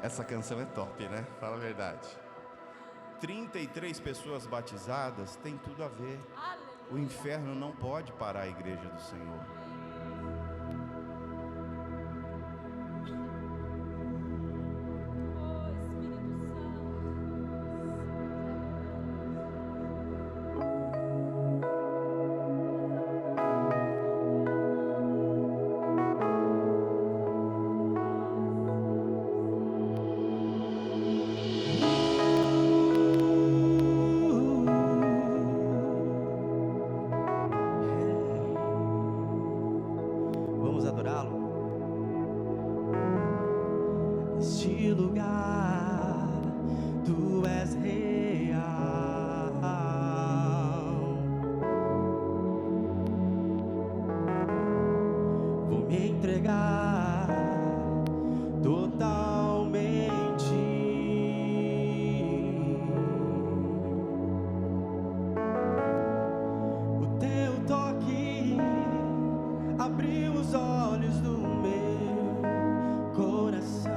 Essa canção é top, né? Fala a verdade. 33 pessoas batizadas tem tudo a ver. O inferno não pode parar a igreja do Senhor. Abriu os olhos do meu coração.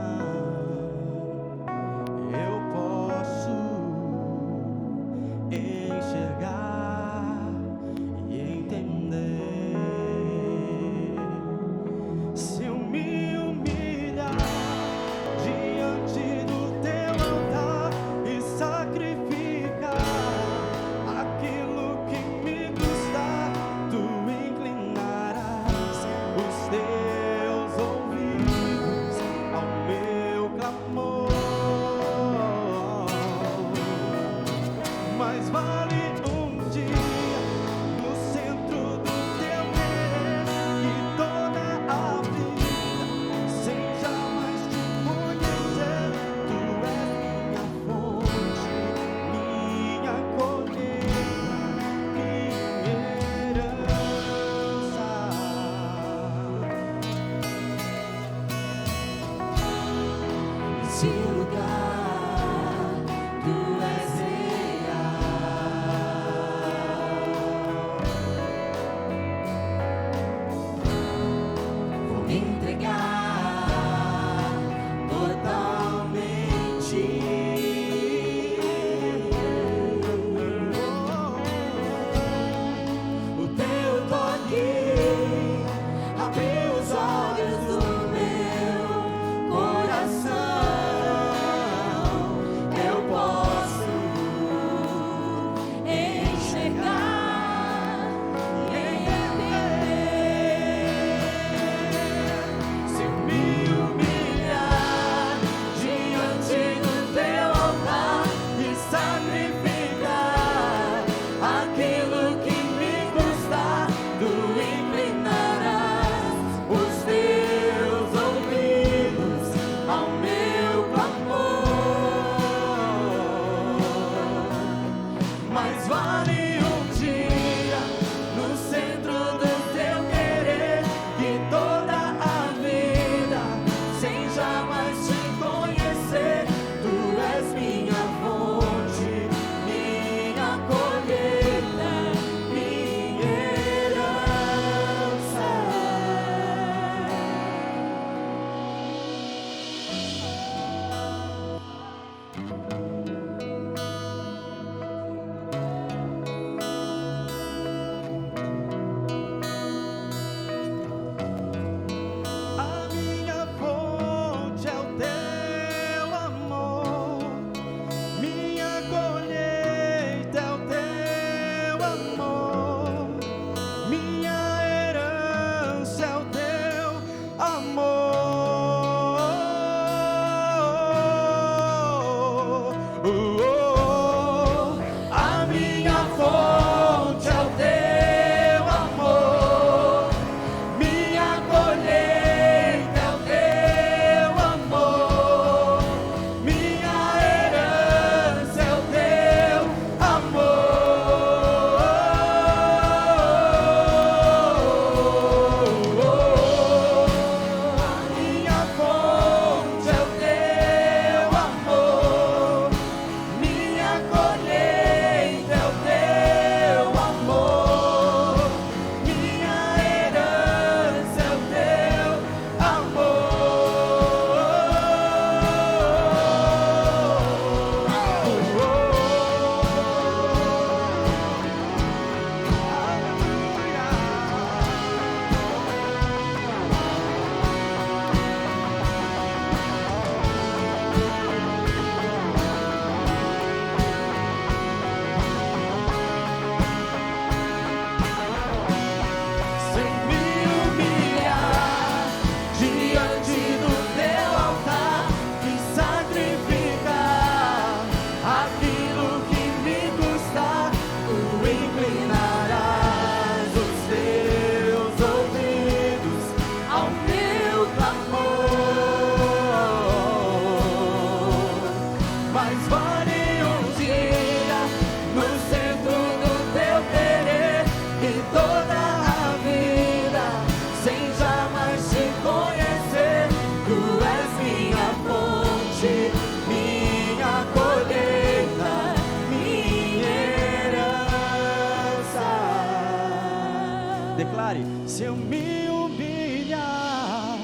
se eu me humilhar,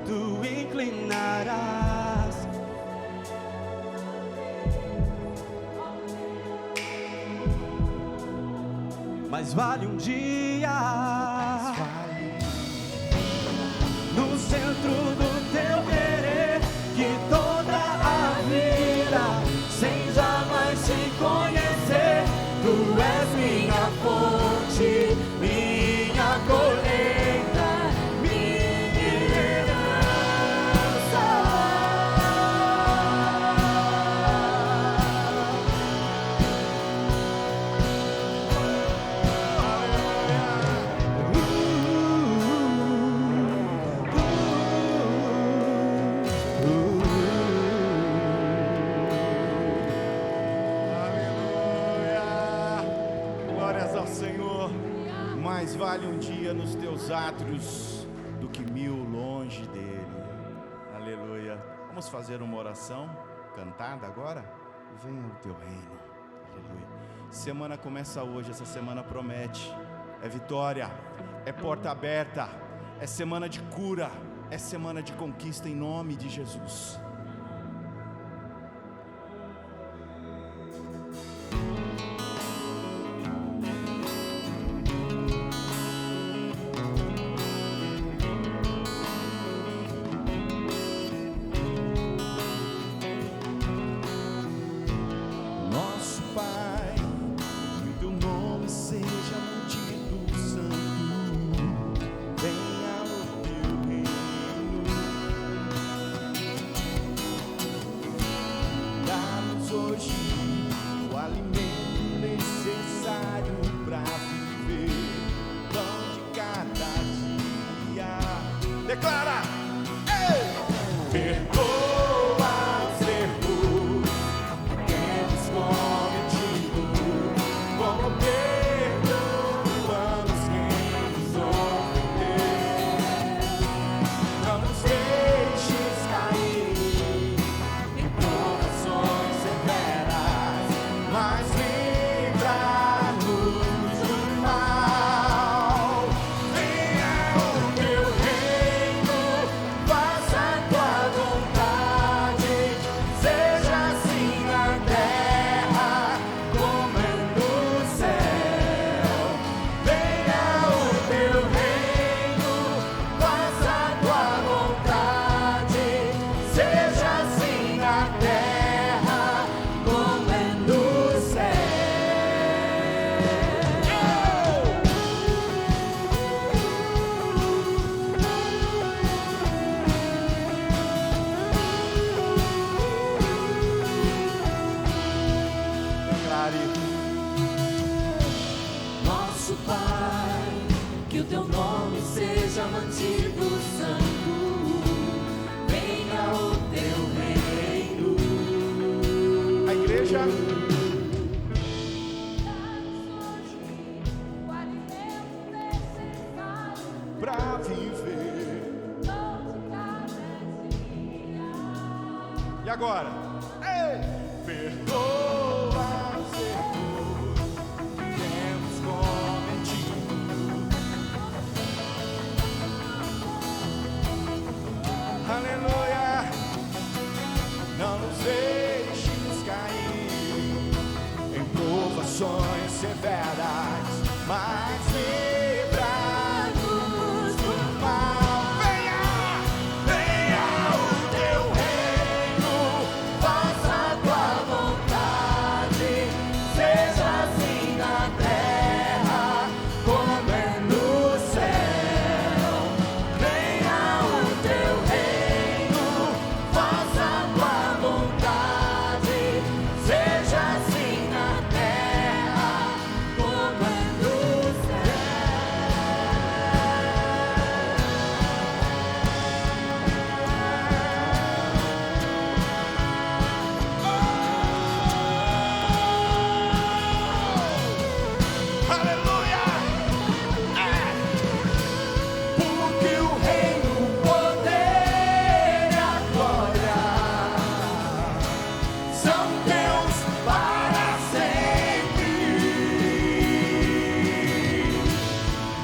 tu inclinarás. Mas vale um dia no centro do teu querer, que toda a vida, sem jamais te conhecer, tu és minha fonte, minha colheita, minha herança. Mais vale um dia nos teus átrios do que 1000 longe dele. Aleluia. Vamos fazer uma oração cantada agora? Venha o teu reino. Aleluia. Semana começa hoje, essa semana promete. É vitória, é porta aberta, é semana de cura, é semana de conquista em nome de Jesus. Declara! Ei! Perdoa os erros que temos cometido, como perdoamos quem nos ofendeu. Não nos deixes cair em provações severas, mas livra-nos do mal. Venha o teu reino, faça a tua vontade, seja assim na terra como é no céu. Venha o teu reino, faça a tua vontade, seja assim na terra como é no céu. Declare. Nosso Pai, que o teu nome seja mantido santo, venha o teu reino. A igreja. O alimento necessário Pra viver. de cada dia. E agora? Ei! Perdoa os erros que temos cometido. Aleluia! Não nos deixes cair em provações severas, mas livra-nos do mal. Venha! Venha o teu reino, faça a tua vontade, seja assim na terra como é no céu. Venha o teu reino, faça a tua vontade, seja assim na terra como é no céu. são teus para sempre.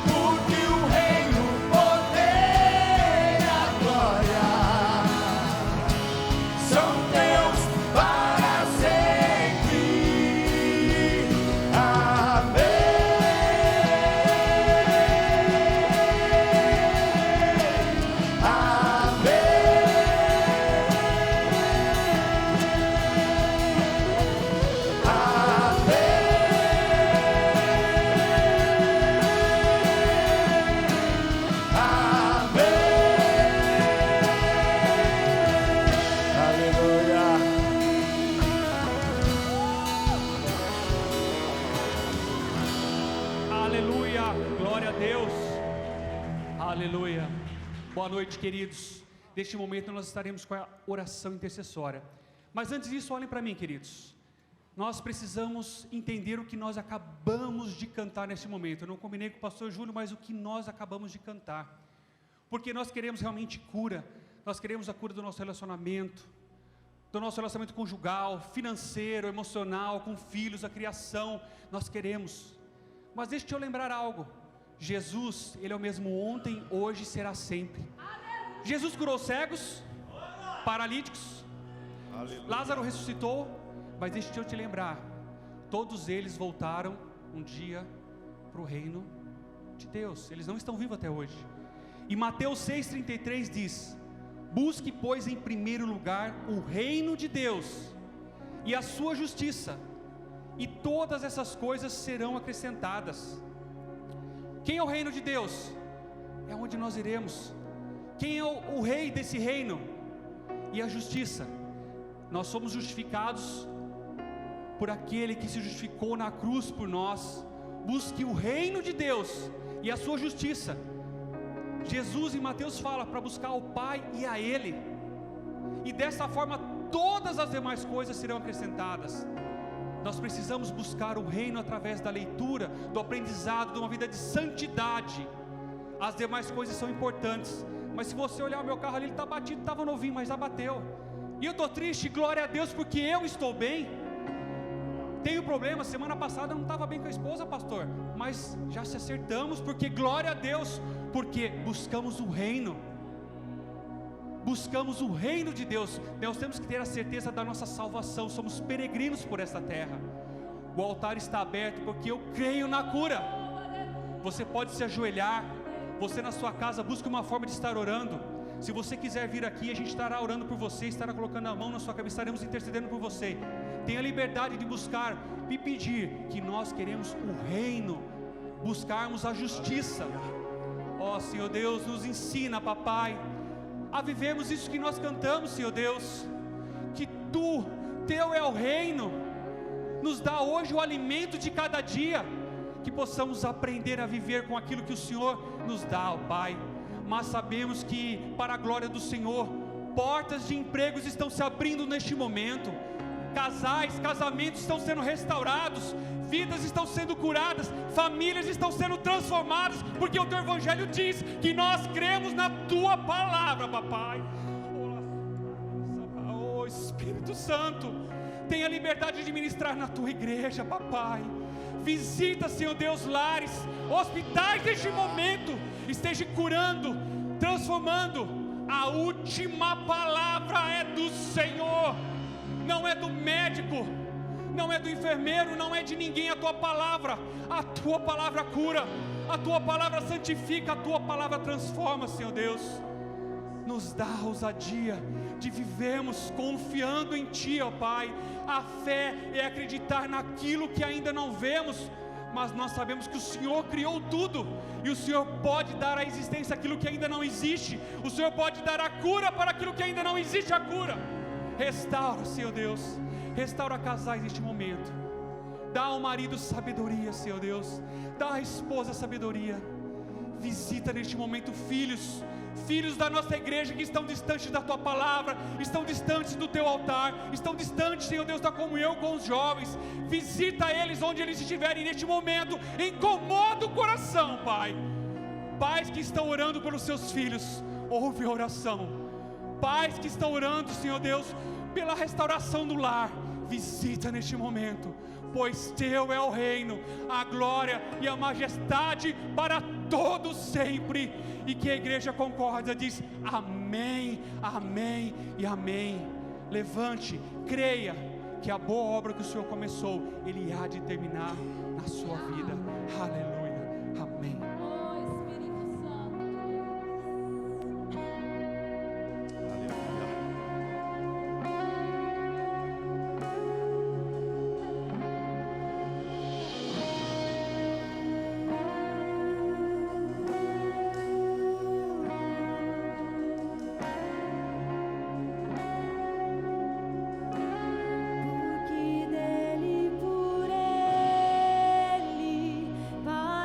Porque o reino, o poder e a glória são teus para sempre. Amém. Aleluia, glória a Deus, aleluia. Boa noite, queridos. Neste momento nós estaremos com a oração intercessória. Mas antes disso, olhem para mim, queridos. Nós precisamos entender o que nós acabamos de cantar neste momento. Eu não combinei com o pastor Júlio, mas o que nós acabamos de cantar. Porque nós queremos realmente cura. Nós queremos a cura do nosso relacionamento conjugal, financeiro, emocional, com filhos, a criação. Nós queremos. Mas deixa eu lembrar algo. Jesus, Ele é o mesmo ontem, hoje e será sempre. Jesus curou cegos, paralíticos, Lázaro ressuscitou. Mas deixa eu te lembrar, todos eles voltaram um dia para o reino de Deus. Eles não estão vivos até hoje. E Mateus 6,33 diz: busque, pois, em primeiro lugar o reino de Deus e a sua justiça, e todas essas coisas serão acrescentadas. Quem é o reino de Deus? É onde nós iremos. Quem é o rei desse reino? E a justiça. Nós somos justificados por aquele que se justificou na cruz por nós. Busque o reino de Deus e a sua justiça. Jesus em Mateus fala para buscar o Pai e a Ele, e dessa forma todas as demais coisas serão acrescentadas. Nós precisamos buscar o reino através da leitura, do aprendizado, de uma vida de santidade. As demais coisas são importantes, mas se você olhar o meu carro ali, ele está batido, estava novinho, mas já bateu. E eu estou triste, glória a Deus, porque eu estou bem. Tenho problema, semana passada eu não estava bem com a esposa, pastor, mas já se acertamos, porque glória a Deus, porque buscamos o reino. Buscamos o reino de Deus. Nós temos que ter a certeza da nossa salvação. Somos peregrinos por esta terra. O altar está aberto porque eu creio na cura. Você pode se ajoelhar. Você na sua casa busca uma forma de estar orando. Se você quiser vir aqui, a gente estará orando por você, estará colocando a mão na sua cabeça, estaremos intercedendo por você. Tenha liberdade de buscar e pedir, que nós queremos o reino, buscarmos a justiça. Ó Senhor Deus, nos ensina, papai, a vivermos isso que nós cantamos, Senhor Deus, que Teu é o reino. Nos dá hoje o alimento de cada dia, que possamos aprender a viver com aquilo que o Senhor nos dá, ó Pai. Mas sabemos que, para a glória do Senhor, portas de empregos estão se abrindo neste momento. Casamentos estão sendo restaurados, vidas estão sendo curadas, famílias estão sendo transformadas, porque o Teu Evangelho diz que nós cremos na Tua palavra, papai. Oh Espírito Santo, tenha liberdade de ministrar na Tua igreja, papai. Visita, Senhor Deus, lares, hospitais neste momento, esteja curando, transformando. A última palavra é do Senhor, não é do médico, não é do enfermeiro, não é de ninguém. A Tua palavra cura, a Tua palavra santifica, a Tua palavra transforma, Senhor Deus. Nos dá a ousadia de vivermos confiando em Ti, ó Pai. A fé é acreditar naquilo que ainda não vemos, mas nós sabemos que o Senhor criou tudo, e o Senhor pode dar à existência aquilo que ainda não existe. O Senhor pode dar a cura para aquilo que ainda não existe a cura. Restaura, Senhor Deus, restaura casais neste momento. Dá ao marido sabedoria, Senhor Deus. Dá à esposa sabedoria. Visita neste momento filhos da nossa igreja que estão distantes da Tua palavra, estão distantes do Teu altar, estão distantes, Senhor Deus, da comunhão com os jovens. Visita eles onde eles estiverem neste momento, incomoda o coração, Pai. Pais que estão orando pelos seus filhos, ouve a oração. Pais que estão orando, Senhor Deus, pela restauração do lar. Visita neste momento, pois teu é o reino, a glória e a majestade para todos sempre. E que a igreja concorda, diz amém, amém e amém. Levante, creia que a boa obra que o Senhor começou, Ele há de terminar na sua vida. Aleluia, amém. Oh, Espírito Santo de Deus. Aleluia. Porque dele, por ele, para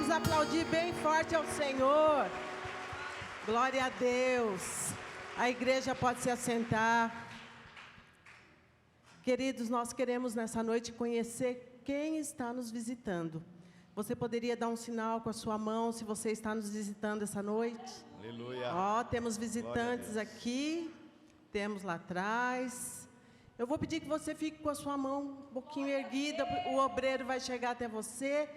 Vamos aplaudir bem forte ao Senhor. Glória a Deus. A igreja pode se assentar. Queridos, nós queremos nessa noite conhecer quem está nos visitando. Você poderia dar um sinal com a sua mão se você está nos visitando essa noite? Aleluia. Ó, temos visitantes aqui, temos lá atrás. Eu vou pedir que você fique com a sua mão um pouquinho erguida, o obreiro vai chegar até você.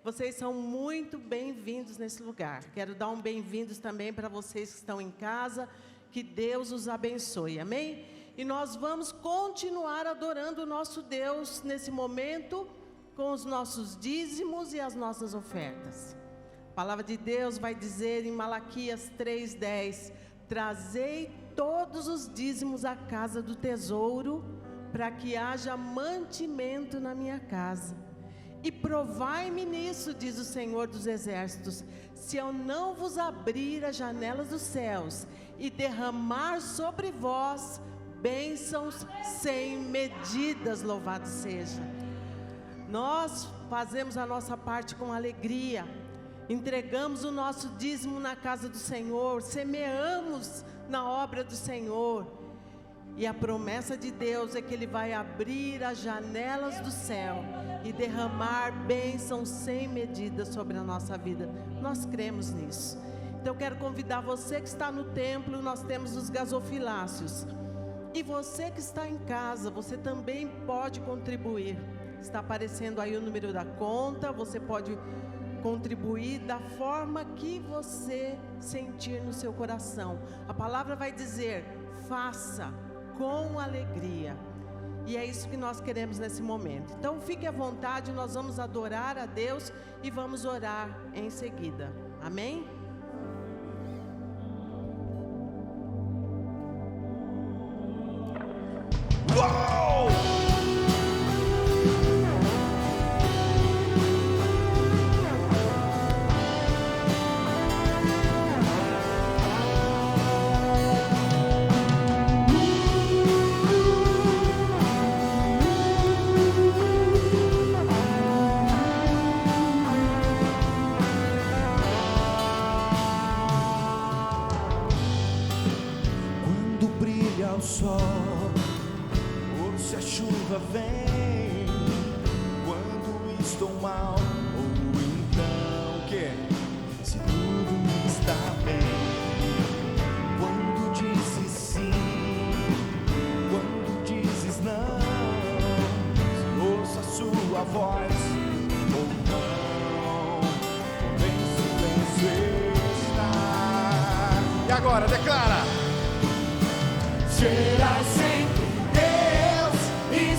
Vocês são muito bem-vindos nesse lugar. Quero dar um bem-vindos também para vocês que estão em casa. Que Deus os abençoe, amém? E nós vamos continuar adorando o nosso Deus nesse momento, com os nossos dízimos e as nossas ofertas. A palavra de Deus vai dizer em Malaquias 3:10: trazei todos os dízimos à casa do tesouro, para que haja mantimento na minha casa. E provai-me nisso, diz o Senhor dos Exércitos, se eu não vos abrir as janelas dos céus e derramar sobre vós bênçãos sem medidas, louvado seja. Nós fazemos a nossa parte com alegria, entregamos o nosso dízimo na casa do Senhor, semeamos na obra do Senhor, e a promessa de Deus é que Ele vai abrir as janelas do céu e derramar bênçãos sem medida sobre a nossa vida. Nós cremos nisso. Então eu quero convidar você que está no templo, nós temos os gasofiláceos. E você que está em casa, você também pode contribuir. Está aparecendo aí o número da conta, você pode contribuir da forma que você sentir no seu coração. A palavra vai dizer: faça com alegria. E é isso que nós queremos nesse momento. Então fique à vontade, nós vamos adorar a Deus e vamos orar em seguida. Amém? Uou! O sol, ou se a chuva vem, quando estou mal, ou então o quê? Se tudo está bem, quando dizes sim, quando dizes não, se ouço a sua voz, ou não, em silêncio está. E agora, declara: Serás sempre Deus e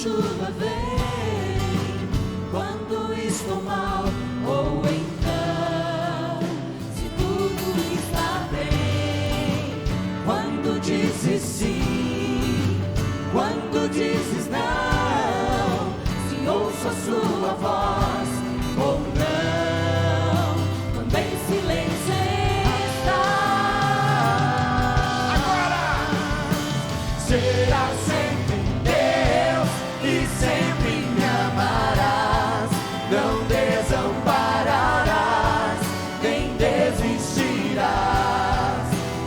chuva vem, quando estou mal, ou então, se tudo está bem. Quando dizes sim, quando dizes não, se ouço a sua voz ou não, quando em silêncio está. Agora será sempre Deus e sempre me amarás, não desampararás, nem desistirás.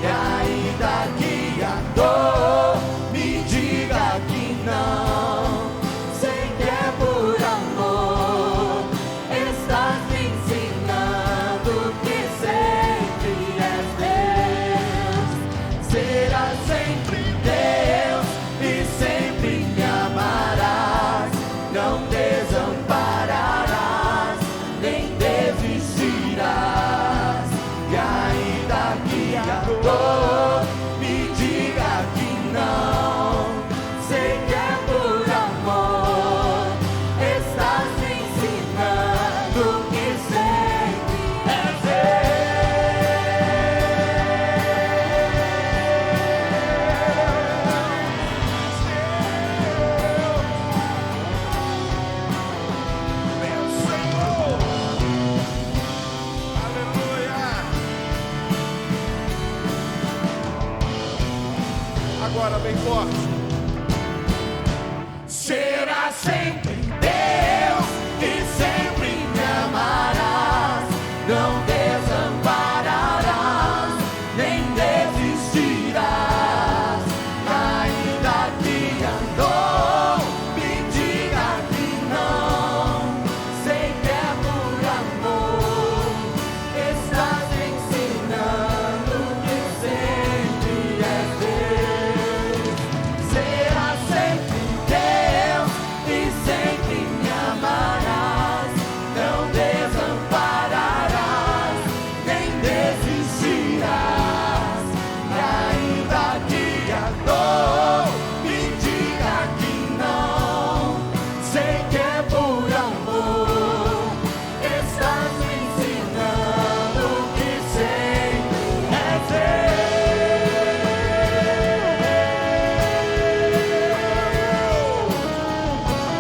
E ainda que a dor me diga que não, sei que é por amor, estás me ensinando que sempre és Deus. Serás sempre Deus e sempre me amarás, não desampararás, nem desistirás. E ainda que a dor me diga que não, sei que é por amor, estás me ensinando que sempre és Meu Senhor, aleluia. Agora bem forte. Será sempre Deus e sempre me amarás, não desampararás, nem desistirás. Ainda que a dor me diga que não, sei que é por amor, estás me ensinando que sempre és Deus. Será sempre Deus e sempre me amarás, não desampararás, nem desistirás. E ainda que a dor me diga que não, sei que é por amor, estás me ensinando que sempre és Deus.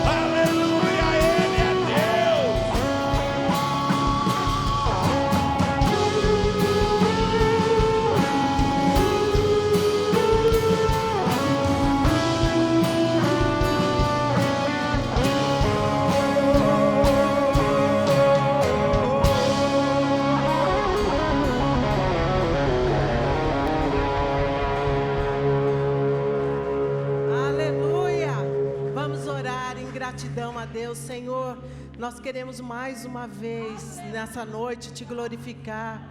Aleluia, Ele é Deus. Aleluia! Vamos orar em gratidão a Deus, Senhor. Nós queremos mais uma vez nessa noite te glorificar,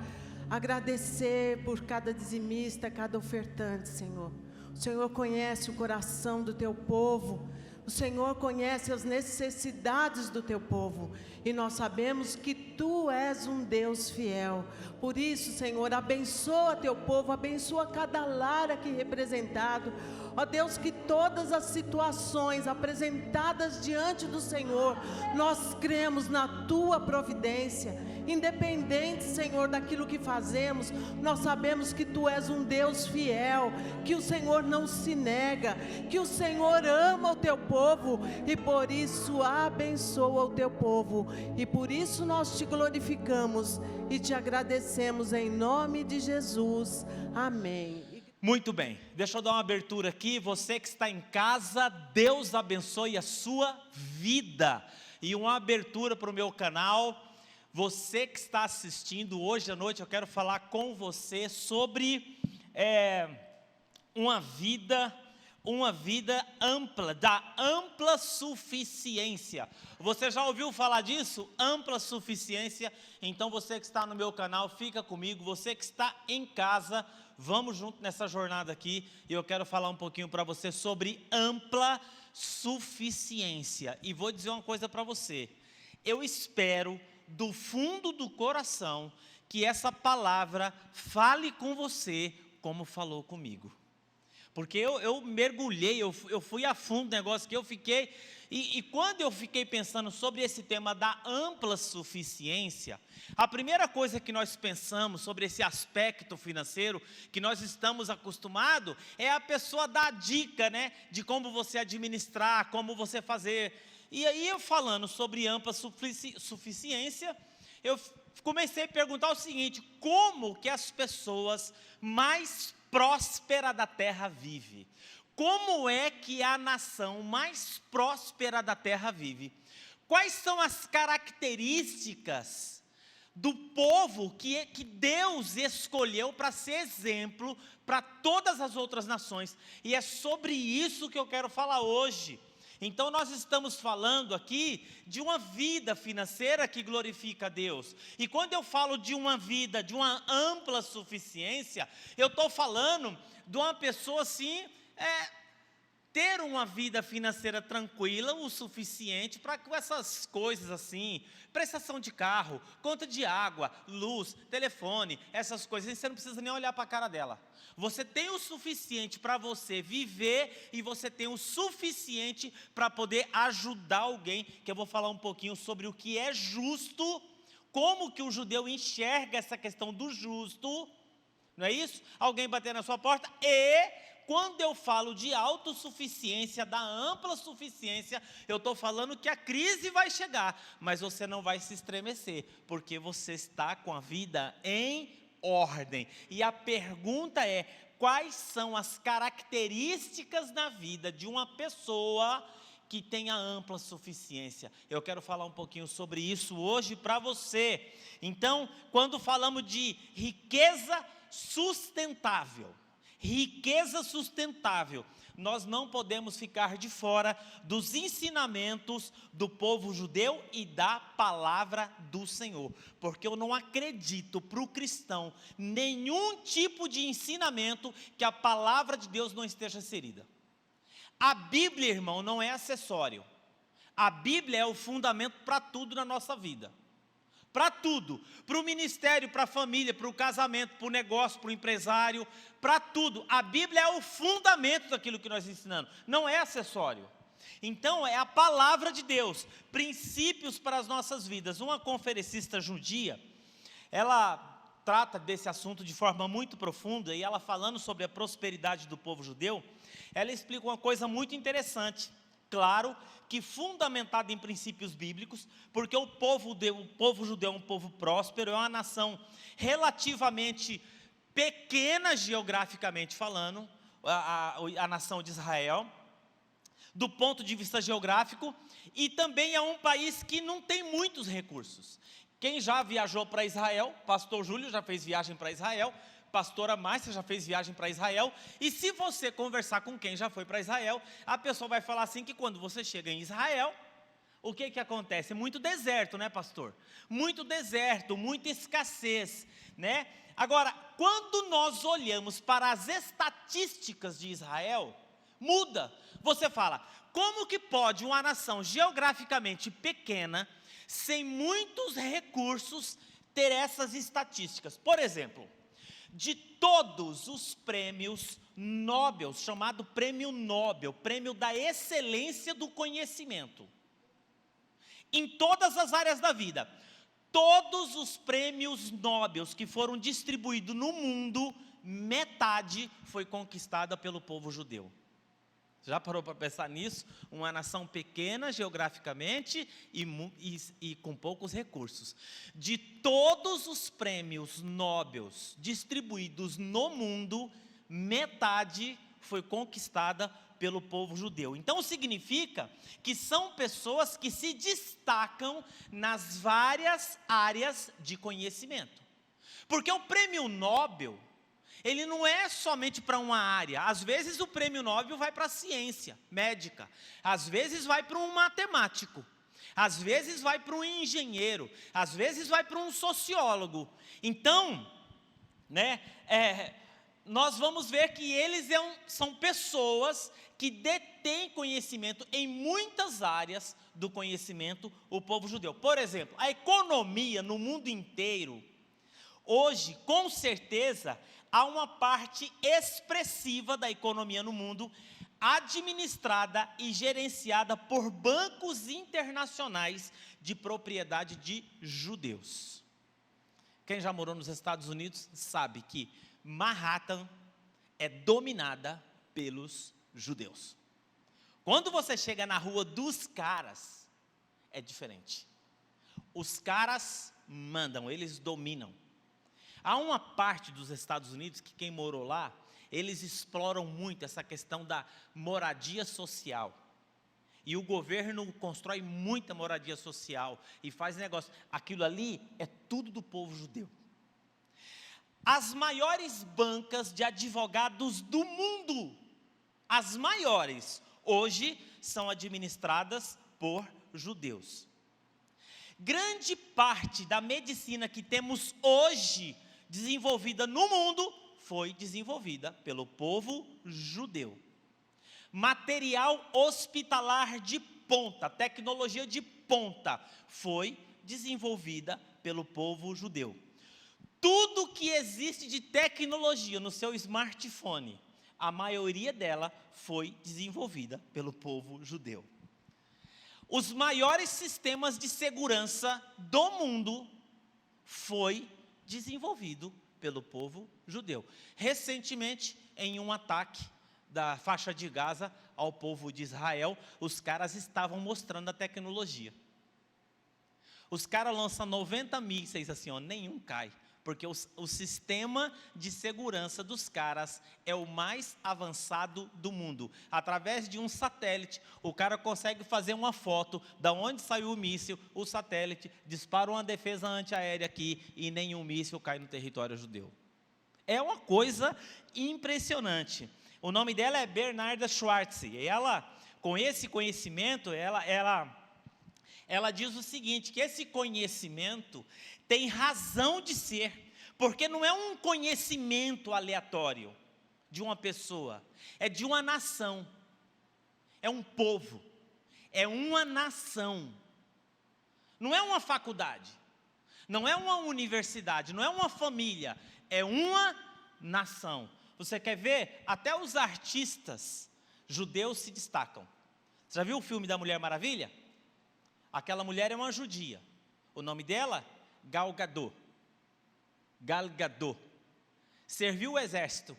agradecer por cada dizimista, cada ofertante, Senhor. O Senhor conhece o coração do teu povo. O Senhor conhece as necessidades do teu povo, e nós sabemos que tu és um Deus fiel. Por isso, Senhor, abençoa teu povo, abençoa cada lar aqui representado. Ó Deus, que todas as situações apresentadas diante do Senhor, nós cremos na tua providência. Independente, Senhor, daquilo que fazemos, nós sabemos que tu és um Deus fiel, que o Senhor não se nega, que o Senhor ama o teu povo, e por isso abençoa o teu povo, e por isso nós te glorificamos e te agradecemos em nome de Jesus, amém. Muito bem, deixa eu dar uma abertura aqui. Você que está em casa, Deus abençoe a sua vida. E uma abertura para o meu canal. Você que está assistindo hoje à noite, eu quero falar com você sobre uma vida ampla, da ampla suficiência. Você já ouviu falar disso? Ampla suficiência. Então você que está no meu canal, fica comigo. Você que está em casa, vamos junto nessa jornada aqui. E eu quero falar um pouquinho para você sobre ampla suficiência. E vou dizer uma coisa para você. Eu espero do fundo do coração que essa palavra fale com você como falou comigo. Porque eu mergulhei, eu fui a fundo no negócio que eu fiquei, e quando eu fiquei pensando sobre esse tema da ampla suficiência, a primeira coisa que nós pensamos sobre esse aspecto financeiro, que nós estamos acostumados, é a pessoa dar dica, né, de como você administrar, como você fazer. E aí eu falando sobre ampla suficiência, eu comecei a perguntar o seguinte: como que as pessoas mais prósperas da terra vivem? Como é que a nação mais próspera da terra vive? Quais são as características do povo que Deus escolheu para ser exemplo para todas as outras nações? E é sobre isso que eu quero falar hoje. Então nós estamos falando aqui de uma vida financeira que glorifica a Deus. E quando eu falo de uma vida, de uma ampla suficiência, eu estou falando de uma pessoa assim, ter uma vida financeira tranquila o suficiente para com essas coisas assim, prestação de carro, conta de água, luz, telefone, essas coisas, você não precisa nem olhar para a cara dela. Você tem o suficiente para você viver e você tem o suficiente para poder ajudar alguém, que eu vou falar um pouquinho sobre o que é justo, como que o judeu enxerga essa questão do justo, não é isso? Alguém bater na sua porta e... Quando eu falo de autossuficiência, da ampla suficiência, eu estou falando que a crise vai chegar, mas você não vai se estremecer, porque você está com a vida em ordem. E a pergunta é: quais são as características na vida de uma pessoa que tenha ampla suficiência? Eu quero falar um pouquinho sobre isso hoje para você. Então, quando falamos de riqueza sustentável, nós não podemos ficar de fora dos ensinamentos do povo judeu e da palavra do Senhor, porque eu não acredito para o cristão nenhum tipo de ensinamento que a palavra de Deus não esteja inserida. A Bíblia, irmão, não é acessório. A Bíblia é o fundamento para tudo na nossa vida. Para tudo, para o ministério, para a família, para o casamento, para o negócio, para o empresário, para tudo. A Bíblia é o fundamento daquilo que nós ensinamos, não é acessório. Então é a palavra de Deus, princípios para as nossas vidas. Uma conferencista judia, ela trata desse assunto de forma muito profunda, e ela falando sobre a prosperidade do povo judeu, ela explica uma coisa muito interessante. Claro que fundamentado em princípios bíblicos, porque o povo judeu é um povo próspero, é uma nação relativamente pequena geograficamente falando, a nação de Israel, do ponto de vista geográfico, e também é um país que não tem muitos recursos. Quem já viajou para Israel, pastor Júlio já fez viagem para Israel, pastora Márcia já fez viagem para Israel, e se você conversar com quem já foi para Israel, a pessoa vai falar assim que quando você chega em Israel, o que acontece? Muito deserto, né, pastor? Muito deserto, muita escassez, né? Agora, quando nós olhamos para as estatísticas de Israel, muda. Você fala, como que pode uma nação geograficamente pequena, sem muitos recursos, ter essas estatísticas? Por exemplo, de todos os prêmios Nobel, chamado prêmio Nobel, prêmio da excelência do conhecimento, em todas as áreas da vida, todos os prêmios Nobel que foram distribuídos no mundo, metade foi conquistada pelo povo judeu. Já parou para pensar nisso? Uma nação pequena geograficamente e com poucos recursos. De todos os prêmios Nobel distribuídos no mundo, metade foi conquistada pelo povo judeu. Então significa que são pessoas que se destacam nas várias áreas de conhecimento. Porque o prêmio Nobel, ele não é somente para uma área. Às vezes o prêmio Nobel vai para a ciência médica, às vezes vai para um matemático, às vezes vai para um engenheiro, às vezes vai para um sociólogo. Então, né, nós vamos ver que eles são pessoas que detêm conhecimento em muitas áreas do conhecimento, o povo judeu. Por exemplo, a economia no mundo inteiro, Hoje, com certeza, há uma parte expressiva da economia no mundo administrada e gerenciada por bancos internacionais de propriedade de judeus. Quem já morou nos Estados Unidos sabe que Manhattan é dominada pelos judeus. Quando você chega na rua dos caras, é diferente. Os caras mandam, eles dominam. Há uma parte dos Estados Unidos que quem morou lá, eles exploram muito essa questão da moradia social. E o governo constrói muita moradia social e faz negócio. Aquilo ali é tudo do povo judeu. As maiores bancas de advogados do mundo, as maiores, hoje são administradas por judeus. Grande parte da medicina que temos hoje desenvolvida no mundo foi desenvolvida pelo povo judeu. Material hospitalar de ponta, tecnologia de ponta, foi desenvolvida pelo povo judeu. Tudo que existe de tecnologia no seu smartphone, a maioria dela foi desenvolvida pelo povo judeu. Os maiores sistemas de segurança do mundo foi desenvolvido pelo povo judeu. Recentemente, em um ataque da faixa de Gaza ao povo de Israel, os caras estavam mostrando a tecnologia. Os caras lançam 90 mísseis assim, ó, nenhum cai. Porque o sistema de segurança dos caras é o mais avançado do mundo. Através de um satélite, o cara consegue fazer uma foto da onde saiu o míssil, o satélite dispara uma defesa antiaérea aqui e nenhum míssil cai no território judeu. É uma coisa impressionante. O nome dela é Bernarda Schwartz. E ela, com esse conhecimento, ela diz o seguinte, que esse conhecimento tem razão de ser, porque não é um conhecimento aleatório de uma pessoa, é de uma nação, é um povo, é uma nação, não é uma faculdade, não é uma universidade, não é uma família, é uma nação. Você quer ver? Até os artistas judeus se destacam. Você já viu o filme da Mulher Maravilha? Aquela mulher é uma judia. O nome dela? Gal Gadot. Gal Gadot. Serviu o exército.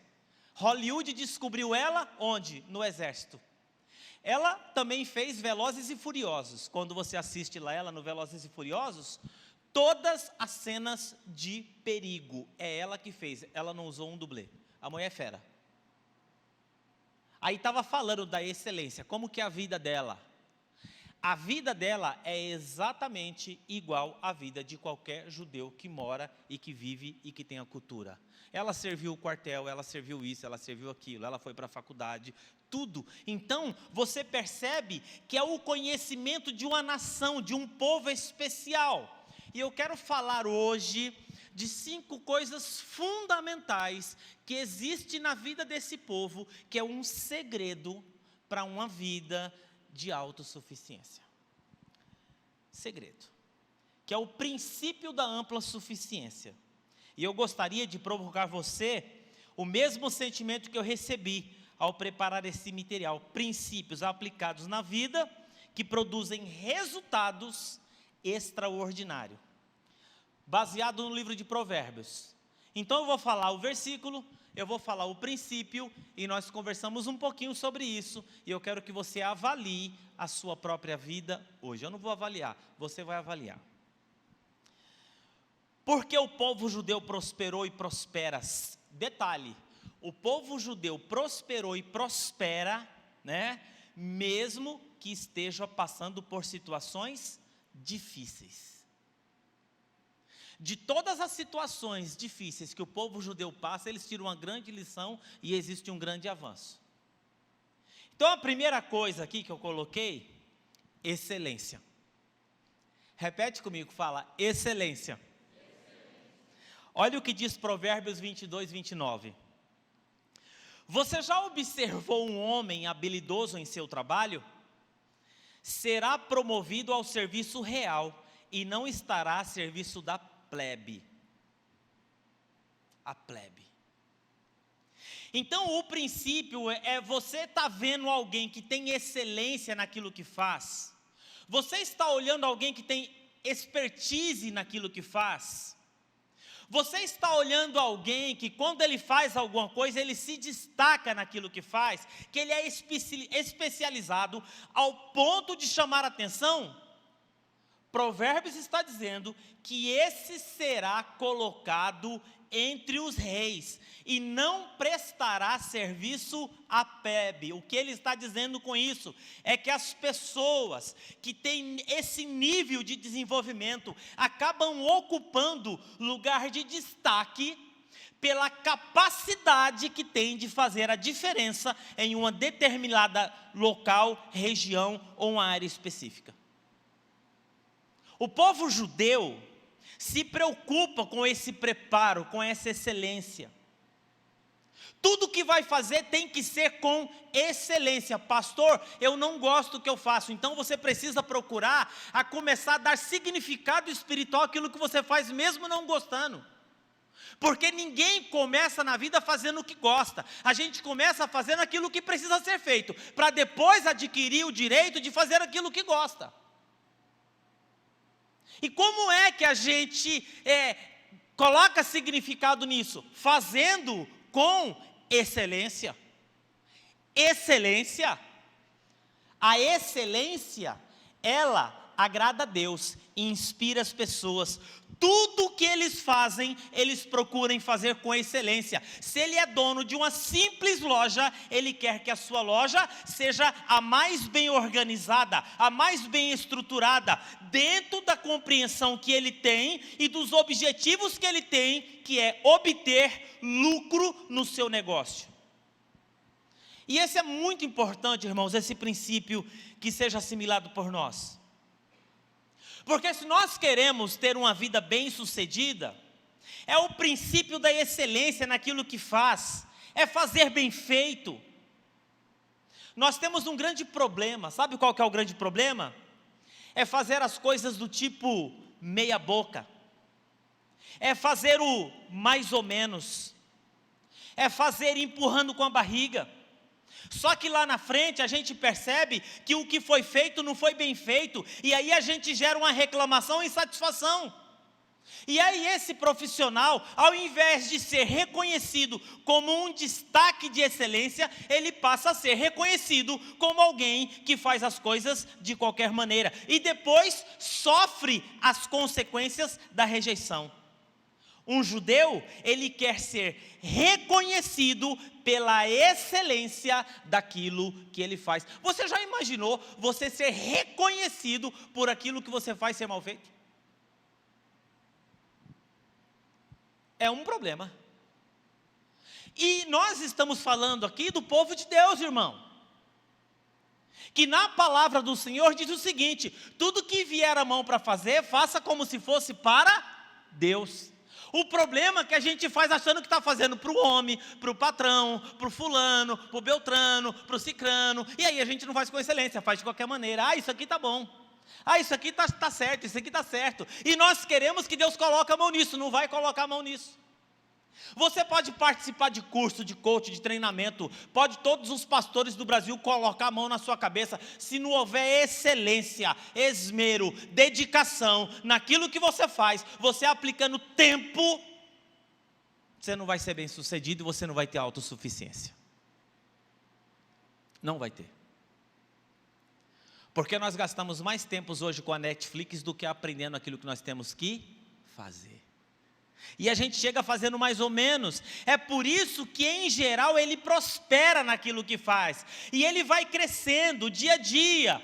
Hollywood descobriu ela onde? No exército. Ela também fez Velozes e Furiosos. Quando você assiste lá ela no Velozes e Furiosos, todas as cenas de perigo é ela que fez. Ela não usou um dublê. A mulher é fera. Aí estava falando da excelência. Como que é a vida dela? A vida dela é exatamente igual à vida de qualquer judeu que mora e que vive e que tem a cultura. Ela serviu o quartel, ela serviu isso, ela serviu aquilo, ela foi para a faculdade, tudo. Então, você percebe que é o conhecimento de uma nação, de um povo especial. E eu quero falar hoje de 5 coisas fundamentais que existem na vida desse povo, que é um segredo para uma vida de autossuficiência. Segredo, que é o princípio da ampla suficiência. E eu gostaria de provocar você o mesmo sentimento que eu recebi ao preparar esse material. Princípios aplicados na vida que produzem resultados extraordinários. Baseado no livro de Provérbios. Então eu vou falar o versículo, eu vou falar o princípio e nós conversamos um pouquinho sobre isso e eu quero que você avalie a sua própria vida hoje. Eu não vou avaliar, você vai avaliar. Porque o povo judeu prosperou e prospera. Detalhe, o povo judeu prosperou e prospera, né? Mesmo que esteja passando por situações difíceis. De todas as situações difíceis que o povo judeu passa, eles tiram uma grande lição e existe um grande avanço. Então a primeira coisa aqui que eu coloquei, excelência. Repete comigo, fala, excelência. Olha o que diz Provérbios 22, 29. Você já observou um homem habilidoso em seu trabalho? Será promovido ao serviço real e não estará a serviço da plebe. a plebe. Então o princípio é você está vendo alguém que tem excelência naquilo que faz, você está olhando alguém que tem expertise naquilo que faz, você está olhando alguém que quando ele faz alguma coisa, ele se destaca naquilo que faz, que ele é especializado ao ponto de chamar a atenção. Provérbios está dizendo que esse será colocado entre os reis e não prestará serviço à plebe. O que ele está dizendo com isso é que as pessoas que têm esse nível de desenvolvimento acabam ocupando lugar de destaque pela capacidade que tem de fazer a diferença em uma determinada local, região ou uma área específica. O povo judeu se preocupa com esse preparo, com essa excelência. Tudo que vai fazer tem que ser com excelência. Pastor, eu não gosto do que eu faço. Então você precisa procurar a começar a dar significado espiritual àquilo que você faz, mesmo não gostando. Porque ninguém começa na vida fazendo o que gosta. A gente começa fazendo aquilo que precisa ser feito, para depois adquirir o direito de fazer aquilo que gosta. E como é que a gente coloca significado nisso? Fazendo com excelência. Excelência. A excelência, ela agrada a Deus e inspira as pessoas. Tudo que eles fazem, eles procuram fazer com excelência. Se ele é dono de uma simples loja, ele quer que a sua loja seja a mais bem organizada, a mais bem estruturada, dentro da compreensão que ele tem e dos objetivos que ele tem, que é obter lucro no seu negócio. E esse é muito importante, irmãos, esse princípio que seja assimilado por nós. Porque se nós queremos ter uma vida bem-sucedida, é o princípio da excelência naquilo que faz, é fazer bem feito. Nós temos um grande problema, sabe qual que é o grande problema? É fazer as coisas do tipo meia boca, é fazer o mais ou menos, é fazer empurrando com a barriga. Só que lá na frente a gente percebe que o que foi feito não foi bem feito, e aí a gente gera uma reclamação e insatisfação. E aí esse profissional, ao invés de ser reconhecido como um destaque de excelência, ele passa a ser reconhecido como alguém que faz as coisas de qualquer maneira, e depois sofre as consequências da rejeição. Um judeu, ele quer ser reconhecido pela excelência daquilo que ele faz. Você já imaginou você ser reconhecido por aquilo que você faz ser mal feito? É um problema. E nós estamos falando aqui do povo de Deus, irmão. Que na palavra do Senhor diz o seguinte: tudo que vier a mão para fazer, faça como se fosse para Deus. O problema é que a gente faz achando que está fazendo para o homem, para o patrão, para o fulano, para o beltrano, para o cicrano, e aí a gente não faz com excelência, faz de qualquer maneira. Isso aqui está bom, isso aqui está certo, isso aqui está certo, e nós queremos que Deus coloque a mão nisso. Não vai colocar a mão nisso. Você pode participar de curso, de coach, de treinamento, pode todos os pastores do Brasil colocar a mão na sua cabeça, se não houver excelência, esmero, dedicação naquilo que você faz, você aplicando tempo, você não vai ser bem sucedido e você não vai ter autossuficiência. Não vai ter. Porque nós gastamos mais tempo hoje com a Netflix do que aprendendo aquilo que nós temos que fazer. E a gente chega fazendo mais ou menos. É por isso que em geral ele prospera naquilo que faz, e ele vai crescendo dia a dia,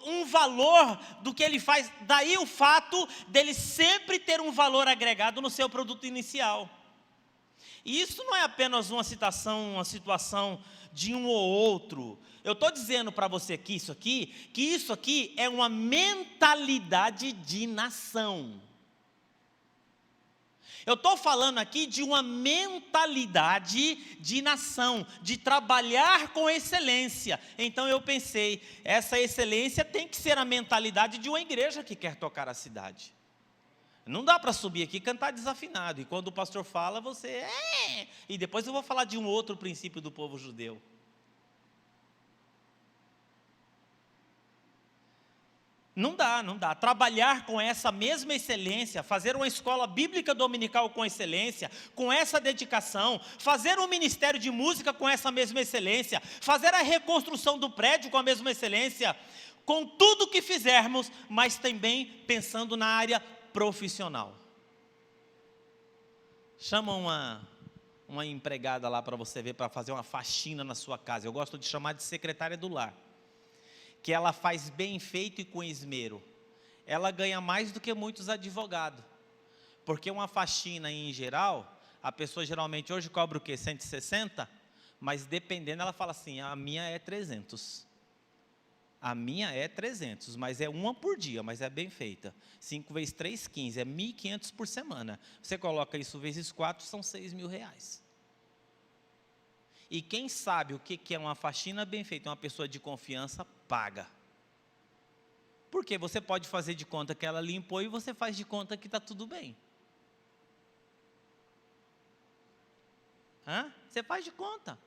um valor do que ele faz. Daí o fato dele sempre ter um valor agregado no seu produto inicial. E isso não é apenas uma situação de um ou outro. Eu estou dizendo para você que isso aqui é uma mentalidade de nação. Eu estou falando aqui de uma mentalidade de nação, de trabalhar com excelência. Então eu pensei, essa excelência tem que ser a mentalidade de uma igreja que quer tocar a cidade. Não dá para subir aqui e cantar desafinado. E quando o pastor fala, você E depois eu vou falar de um outro princípio do povo judeu. Não dá. Trabalhar com essa mesma excelência, fazer uma escola bíblica dominical com excelência, com essa dedicação, fazer um ministério de música com essa mesma excelência, fazer a reconstrução do prédio com a mesma excelência, com tudo que fizermos, mas também pensando na área profissional. Chama uma empregada lá para você ver, para fazer uma faxina na sua casa. Eu gosto de chamar de secretária do lar. Que ela faz bem feito e com esmero. Ela ganha mais do que muitos advogados. Porque uma faxina em geral, a pessoa geralmente hoje cobra o quê? 160? Mas dependendo, ela fala assim, a minha é 300. A minha é 300, mas é uma por dia, mas é bem feita. 5 vezes 3, 15, é 1.500 por semana. Você coloca isso vezes 4, são 6.000 reais. E quem sabe o que é uma faxina bem feita, uma pessoa de confiança, paga. Porque você pode fazer de conta que ela limpou e você faz de conta que está tudo bem. Você faz de conta.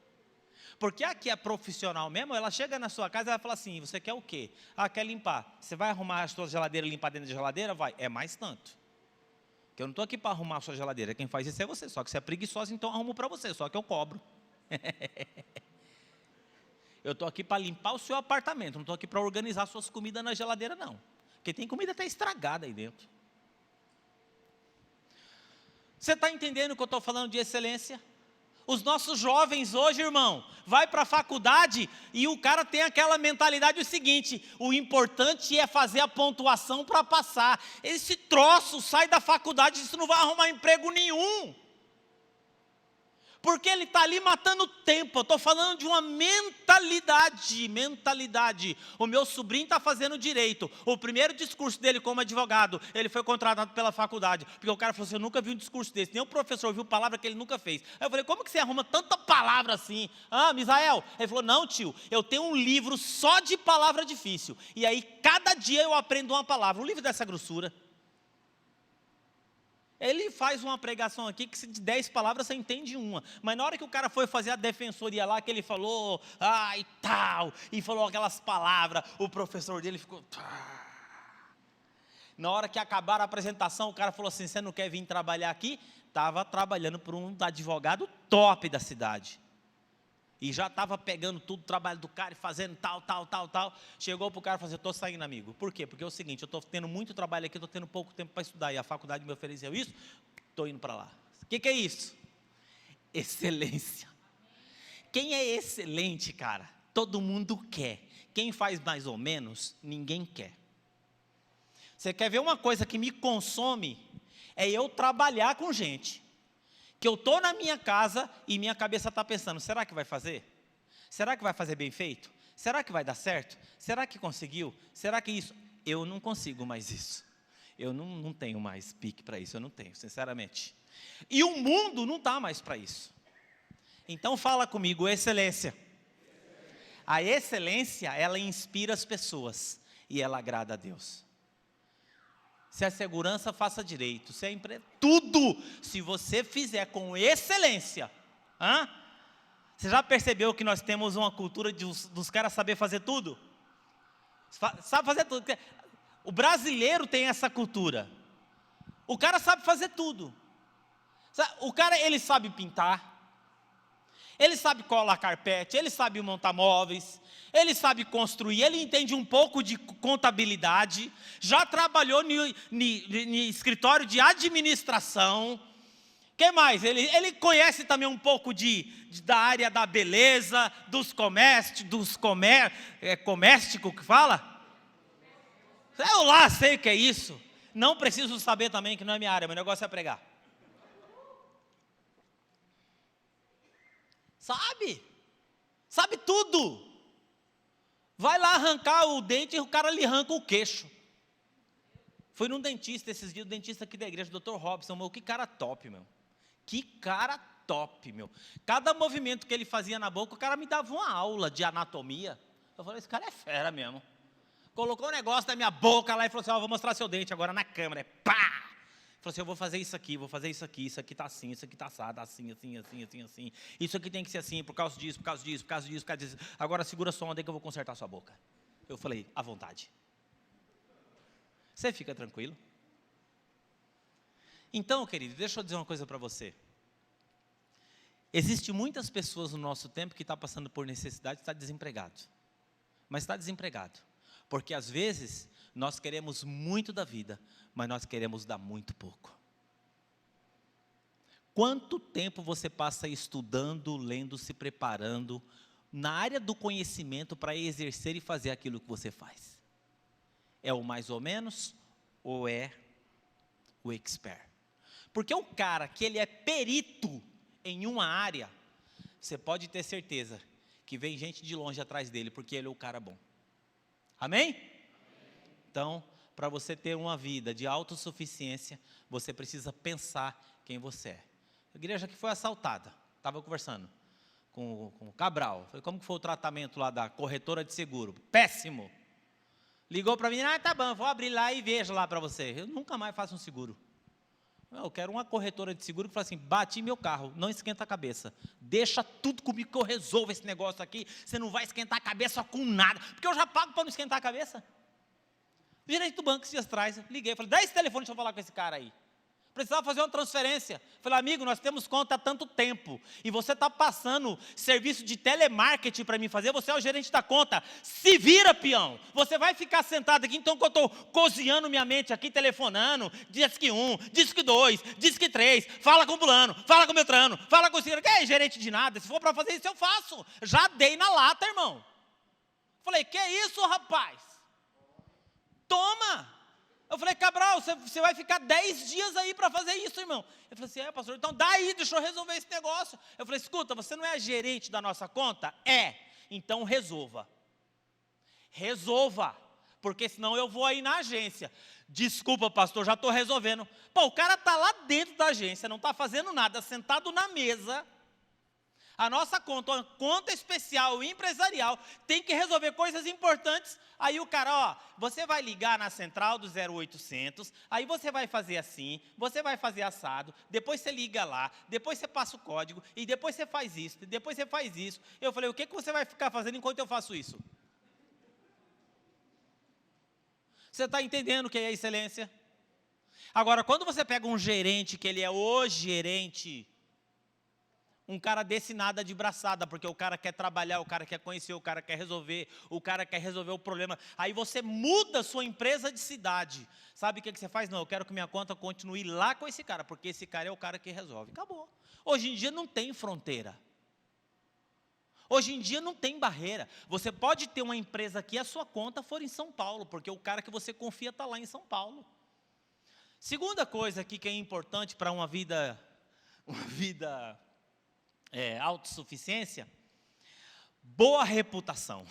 Porque aqui é profissional mesmo, ela chega na sua casa e ela fala assim, você quer o quê? Quer limpar. Você vai arrumar a sua geladeira e limpar dentro da geladeira? Vai. É mais tanto. Porque eu não estou aqui para arrumar a sua geladeira. Quem faz isso é você. Só que você é preguiçoso, então eu arrumo para você. Só que eu cobro. Eu estou aqui para limpar o seu apartamento. Não estou aqui para organizar suas comidas na geladeira, não. Porque tem comida até estragada aí dentro. Você está entendendo que eu estou falando de excelência? Os nossos jovens hoje, irmão, vai para a faculdade e o cara tem aquela mentalidade o seguinte, o importante é fazer a pontuação para passar. Esse troço sai da faculdade e isso não vai arrumar emprego nenhum. Porque ele está ali matando tempo. Eu estou falando de uma mentalidade. O meu sobrinho está fazendo direito. O primeiro discurso dele como advogado, ele foi contratado pela faculdade. Porque o cara falou assim, eu nunca vi um discurso desse. Nem o professor viu palavra que ele nunca fez. Aí eu falei, como que você arruma tanta palavra assim? Misael? Ele falou, não tio, eu tenho um livro só de palavra difícil. E aí cada dia eu aprendo uma palavra. Um livro dessa grossura. Ele faz uma pregação aqui que de 10 palavras você entende uma. Mas na hora que o cara foi fazer a defensoria lá, que ele falou, e tal, e falou aquelas palavras, o professor dele ficou... Na hora que acabaram a apresentação, o cara falou assim, você não quer vir trabalhar aqui? Estava trabalhando por um advogado top da cidade. E já estava pegando tudo o trabalho do cara e fazendo tal. Chegou para o cara e falou assim, eu estou saindo, amigo. Por quê? Porque é o seguinte, eu estou tendo muito trabalho aqui, estou tendo pouco tempo para estudar. E a faculdade me ofereceu isso, estou indo para lá. O que é isso? Excelência. Quem é excelente, cara? Todo mundo quer. Quem faz mais ou menos, ninguém quer. Você quer ver uma coisa que me consome? É eu trabalhar com gente. Que eu estou na minha casa e minha cabeça está pensando, será que vai fazer? Será que vai fazer bem feito? Será que vai dar certo? Será que conseguiu? Será que isso? Eu não consigo mais isso. Eu não tenho mais pique para isso, eu não tenho, sinceramente. E o mundo não está mais para isso. Então fala comigo, excelência. A excelência, ela inspira as pessoas e ela agrada a Deus. Se é segurança, faça direito. Se é empresa, tudo. Se você fizer com excelência. Você já percebeu que nós temos uma cultura dos caras saber fazer tudo? Sabe fazer tudo. O brasileiro tem essa cultura. O cara sabe fazer tudo. O cara, ele sabe pintar. Ele sabe colar carpete, ele sabe montar móveis, ele sabe construir, ele entende um pouco de contabilidade, já trabalhou em escritório de administração. O que mais? Ele conhece também um pouco da área da beleza, dos comércios, comércio que fala? Eu lá sei o que é isso. Não preciso saber também, que não é minha área, meu negócio é pregar. Sabe tudo. Vai lá arrancar o dente e o cara lhe arranca o queixo. Fui num dentista esses dias, o dentista aqui da igreja, o Dr. Robson, meu, que cara top, meu. Que cara top, meu. Cada movimento que ele fazia na boca, o cara me dava uma aula de anatomia. Eu falei, esse cara é fera mesmo. Colocou um negócio na minha boca lá e falou assim, vou mostrar seu dente agora na câmera. Pá! Falou assim, eu vou fazer isso aqui, isso aqui está assim, isso aqui está assado, assim. Isso aqui tem que ser assim, por causa disso. Agora segura só onda aí que eu vou consertar sua boca. Eu falei, à vontade. Você fica tranquilo. Então, querido, deixa eu dizer uma coisa para você. Existem muitas pessoas no nosso tempo que estão passando por necessidade e estão desempregados. Mas está desempregado. Porque às vezes nós queremos muito da vida, mas nós queremos dar muito pouco. Quanto tempo você passa estudando, lendo, se preparando na área do conhecimento para exercer e fazer aquilo que você faz? É o mais ou menos ou é o expert? Porque o cara que ele é perito em uma área, você pode ter certeza que vem gente de longe atrás dele, porque ele é o cara bom. Amém? Então, para você ter uma vida de autossuficiência, você precisa pensar quem você é. A igreja que foi assaltada, estava conversando com o Cabral. Falei, como que foi o tratamento lá da corretora de seguro? Péssimo. Ligou para mim, tá bom, vou abrir lá e vejo lá para você. Eu nunca mais faço um seguro. Eu quero uma corretora de seguro que fala assim, bati meu carro, não esquenta a cabeça. Deixa tudo comigo que eu resolvo esse negócio aqui. Você não vai esquentar a cabeça com nada. Porque eu já pago para não esquentar a cabeça. O gerente do banco, esses dias atrás, liguei, falei, dá esse telefone, deixa eu falar com esse cara aí. Precisava fazer uma transferência. Falei, amigo, nós temos conta há tanto tempo, e você está passando serviço de telemarketing para mim fazer, você é o gerente da conta. Se vira, peão. Você vai ficar sentado aqui, então que eu estou cozinhando minha mente aqui, telefonando, diz que 1, diz que 2, diz que 3, fala com o fulano, fala com o Beltrano, fala com o Ciro, que é gerente de nada, se for para fazer isso eu faço. Já dei na lata, irmão. Falei, que isso, rapaz? Toma! Eu falei, Cabral, você vai ficar 10 dias aí para fazer isso, irmão. Ele falou assim, pastor, então dá aí, deixa eu resolver esse negócio. Eu falei, escuta, você não é a gerente da nossa conta? É, então resolva. Resolva, porque senão eu vou aí na agência. Desculpa, pastor, já estou resolvendo. Pô, o cara está lá dentro da agência, não está fazendo nada, sentado na mesa. A nossa conta, uma conta especial empresarial, tem que resolver coisas importantes. Aí o cara, ó, você vai ligar na central do 0800, aí você vai fazer assim, você vai fazer assado, depois você liga lá, depois você passa o código, e depois você faz isso, depois você faz isso. Eu falei, o que você vai ficar fazendo enquanto eu faço isso? Você está entendendo o que é excelência? Agora, quando você pega um gerente, que ele é o gerente, um cara desse nada de braçada, porque o cara quer trabalhar, o cara quer conhecer, o cara quer resolver, o cara quer resolver o problema. Aí você muda a sua empresa de cidade. Sabe o que você faz? Não, eu quero que minha conta continue lá com esse cara, porque esse cara é o cara que resolve. Acabou. Hoje em dia não tem fronteira. Hoje em dia não tem barreira. Você pode ter uma empresa aqui, a sua conta for em São Paulo, porque o cara que você confia está lá em São Paulo. Segunda coisa aqui que é importante para uma vida autossuficiência, boa reputação.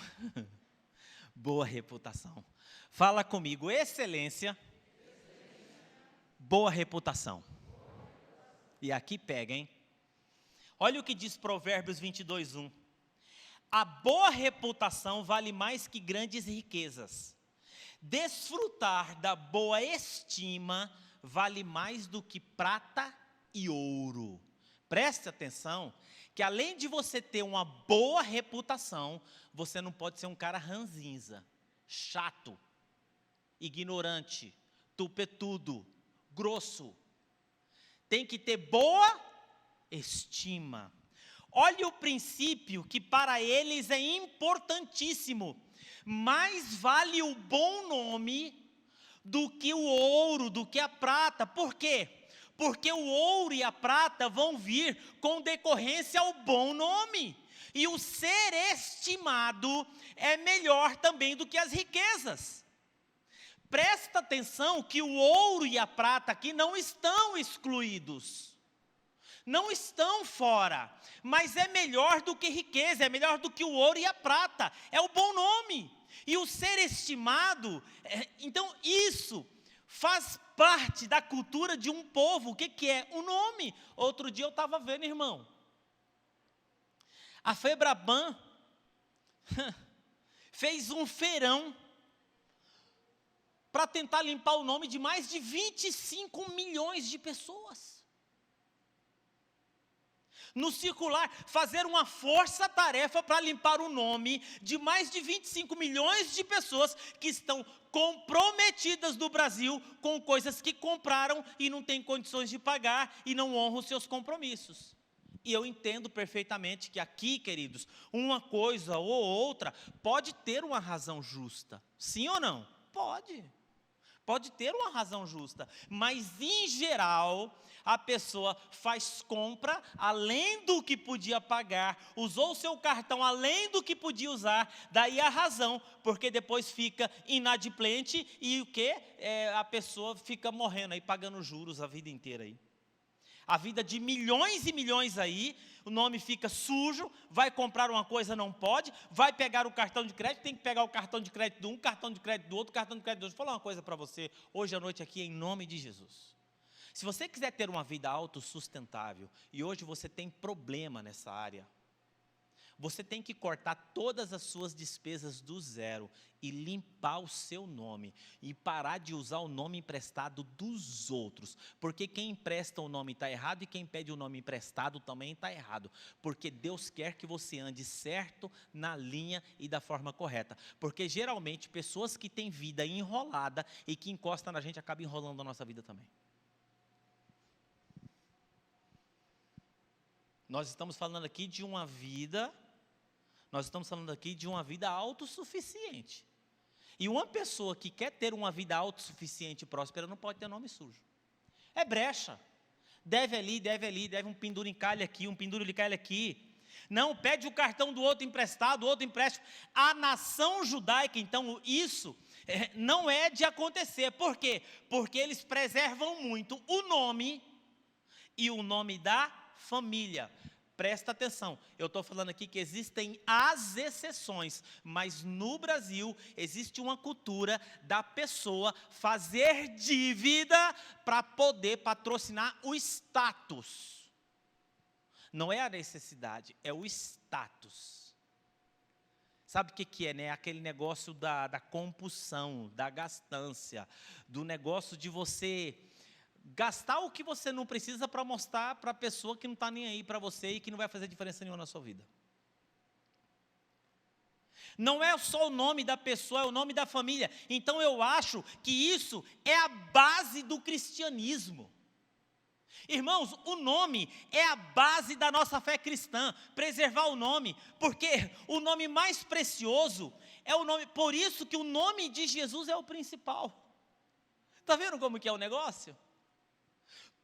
Boa reputação. Fala comigo, excelência, boa reputação. E aqui pega, hein? Olha o que diz Provérbios 22:1. A boa reputação vale mais que grandes riquezas. Desfrutar da boa estima vale mais do que prata e ouro. Preste atenção que além de você ter uma boa reputação, você não pode ser um cara ranzinza, chato, ignorante, tupetudo, grosso. Tem que ter boa estima. Olha o princípio que para eles é importantíssimo. Mais vale o bom nome do que o ouro, do que a prata. Por quê? Porque o ouro e a prata vão vir com decorrência ao bom nome. E o ser estimado é melhor também do que as riquezas. Presta atenção que o ouro e a prata aqui não estão excluídos. Não estão fora. Mas é melhor do que riqueza, é melhor do que o ouro e a prata. É o bom nome. E o ser estimado, então isso faz parte da cultura de um povo. O que é? O nome. Outro dia eu estava vendo, irmão, a Febraban fez um feirão para tentar limpar o nome de mais de 25 milhões de pessoas. No circular, fazer uma força-tarefa para limpar o nome de mais de 25 milhões de pessoas que estão comprometidas no Brasil com coisas que compraram e não têm condições de pagar e não honram seus compromissos. E eu entendo perfeitamente que aqui, queridos, uma coisa ou outra pode ter uma razão justa. Sim ou não? Pode ter uma razão justa, mas em geral, a pessoa faz compra além do que podia pagar, usou o seu cartão além do que podia usar, daí a razão, porque depois fica inadimplente e o quê? A pessoa fica morrendo aí, pagando juros a vida inteira aí. A vida de milhões e milhões aí, o nome fica sujo, vai comprar uma coisa, não pode, vai pegar o cartão de crédito, tem que pegar o cartão de crédito de um, cartão de crédito do outro, cartão de crédito do outro. Vou falar uma coisa para você, hoje à noite aqui, em nome de Jesus. Se você quiser ter uma vida autossustentável, e hoje você tem problema nessa área, você tem que cortar todas as suas despesas do zero e limpar o seu nome e parar de usar o nome emprestado dos outros, porque quem empresta o nome está errado e quem pede o nome emprestado também está errado, porque Deus quer que você ande certo na linha e da forma correta, porque geralmente pessoas que têm vida enrolada e que encostam na gente acabam enrolando a nossa vida também. Nós estamos falando aqui de uma vida autossuficiente. E uma pessoa que quer ter uma vida autossuficiente e próspera não pode ter nome sujo. É brecha. Deve um penduricalho aqui, um penduricalho aqui. Não, pede o cartão do outro emprestado, outro empréstimo. A nação judaica, então, isso não é de acontecer. Por quê? Porque eles preservam muito o nome e o nome da família. Presta atenção, eu estou falando aqui que existem as exceções, mas no Brasil existe uma cultura da pessoa fazer dívida para poder patrocinar o status. Não é a necessidade, é o status. Sabe o que é, né? Aquele negócio da compulsão, da gastância, do negócio de você gastar o que você não precisa para mostrar para a pessoa que não está nem aí para você e que não vai fazer diferença nenhuma na sua vida. Não é só o nome da pessoa, é o nome da família. Então eu acho que isso é a base do cristianismo. Irmãos, o nome é a base da nossa fé cristã, preservar o nome, porque o nome mais precioso é o nome, por isso que o nome de Jesus é o principal. Está vendo como que é o negócio?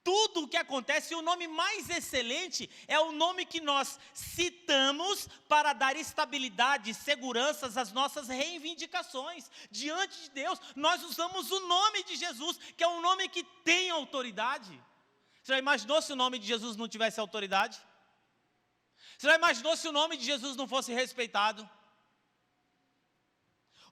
Tudo o que acontece, o nome mais excelente é o nome que nós citamos para dar estabilidade e segurança às nossas reivindicações. Diante de Deus, nós usamos o nome de Jesus, que é um nome que tem autoridade. Você já imaginou se o nome de Jesus não tivesse autoridade? Você já imaginou se o nome de Jesus não fosse respeitado?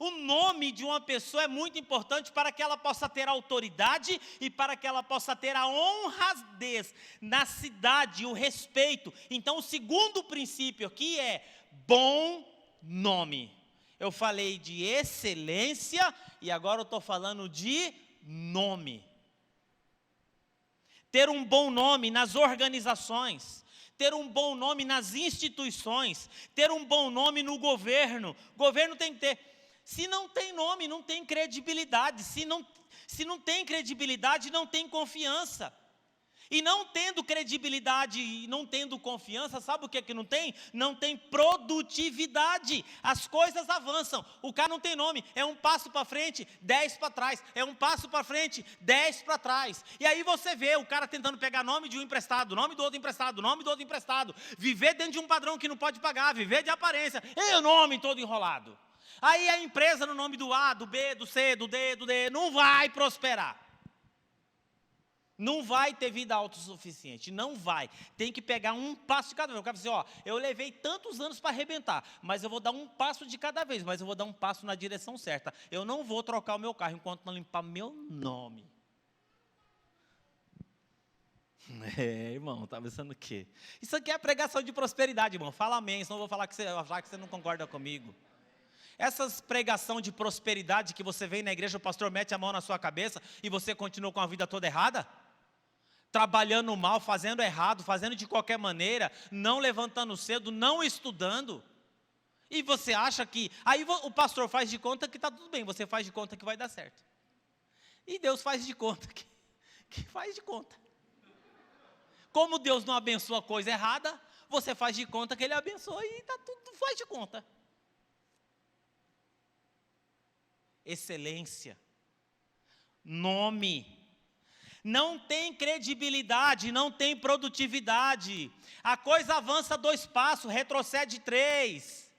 O nome de uma pessoa é muito importante para que ela possa ter autoridade e para que ela possa ter a honradez na cidade, o respeito. Então, o segundo princípio aqui é bom nome. Eu falei de excelência e agora eu estou falando de nome. Ter um bom nome nas organizações, ter um bom nome nas instituições, ter um bom nome no governo. O governo tem que ter. Se não tem nome, não tem credibilidade. Se não tem credibilidade, não tem confiança. E não tendo credibilidade e não tendo confiança, sabe o que é que não tem? Não tem produtividade. As coisas avançam. O cara não tem nome. É um passo para frente, 10 para trás. É um passo para frente, 10 para trás. E aí você vê o cara tentando pegar nome de um emprestado, nome do outro emprestado, nome do outro emprestado. Viver dentro de um padrão que não pode pagar, viver de aparência. E o nome todo enrolado. Aí a empresa no nome do A, do B, do C, do D, não vai prosperar. Não vai ter vida autossuficiente, não vai. Tem que pegar um passo de cada vez. O cara dizer, eu levei tantos anos para arrebentar, mas eu vou dar um passo de cada vez, mas eu vou dar um passo na direção certa. Eu não vou trocar o meu carro enquanto não limpar meu nome. Irmão, tá pensando o quê? Isso aqui é pregação de prosperidade, irmão. Fala amém, senão eu vou falar que você não concorda comigo. Essas pregação de prosperidade que você vem na igreja, o pastor mete a mão na sua cabeça e você continua com a vida toda errada? Trabalhando mal, fazendo errado, fazendo de qualquer maneira, não levantando cedo, não estudando. E você acha que... Aí o pastor faz de conta que está tudo bem, você faz de conta que vai dar certo. E Deus faz de conta que faz de conta. Como Deus não abençoa coisa errada, você faz de conta que Ele abençoa e tá tudo faz de conta. Excelência, nome, não tem credibilidade, não tem produtividade, a coisa avança 2 passos, retrocede 3,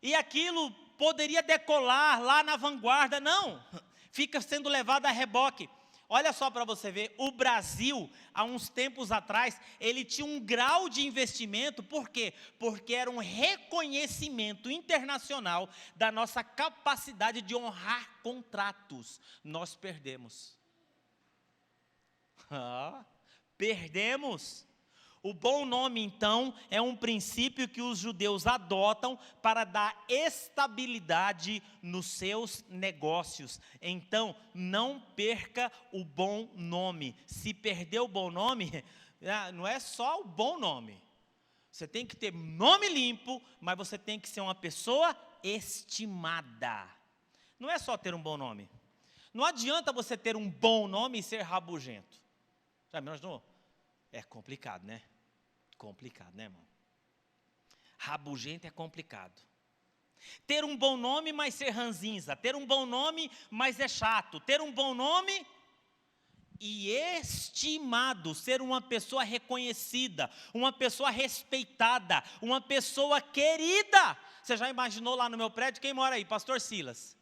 e aquilo poderia decolar lá na vanguarda, não, fica sendo levado a reboque. Olha só para você ver, o Brasil, há uns tempos atrás, ele tinha um grau de investimento, por quê? Porque era um reconhecimento internacional da nossa capacidade de honrar contratos. Nós perdemos. Perdemos. O bom nome, então, é um princípio que os judeus adotam para dar estabilidade nos seus negócios. Então, não perca o bom nome. Se perder o bom nome, não é só o bom nome. Você tem que ter nome limpo, mas você tem que ser uma pessoa estimada. Não é só ter um bom nome. Não adianta você ter um bom nome e ser rabugento. Já imaginou? É complicado, né? Complicado, né, irmão? Rabugento é complicado. Ter um bom nome, mas ser ranzinza. Ter um bom nome, mas é chato. Ter um bom nome e estimado. Ser uma pessoa reconhecida, uma pessoa respeitada, uma pessoa querida. Você já imaginou lá no meu prédio? Quem mora aí? Pastor Silas.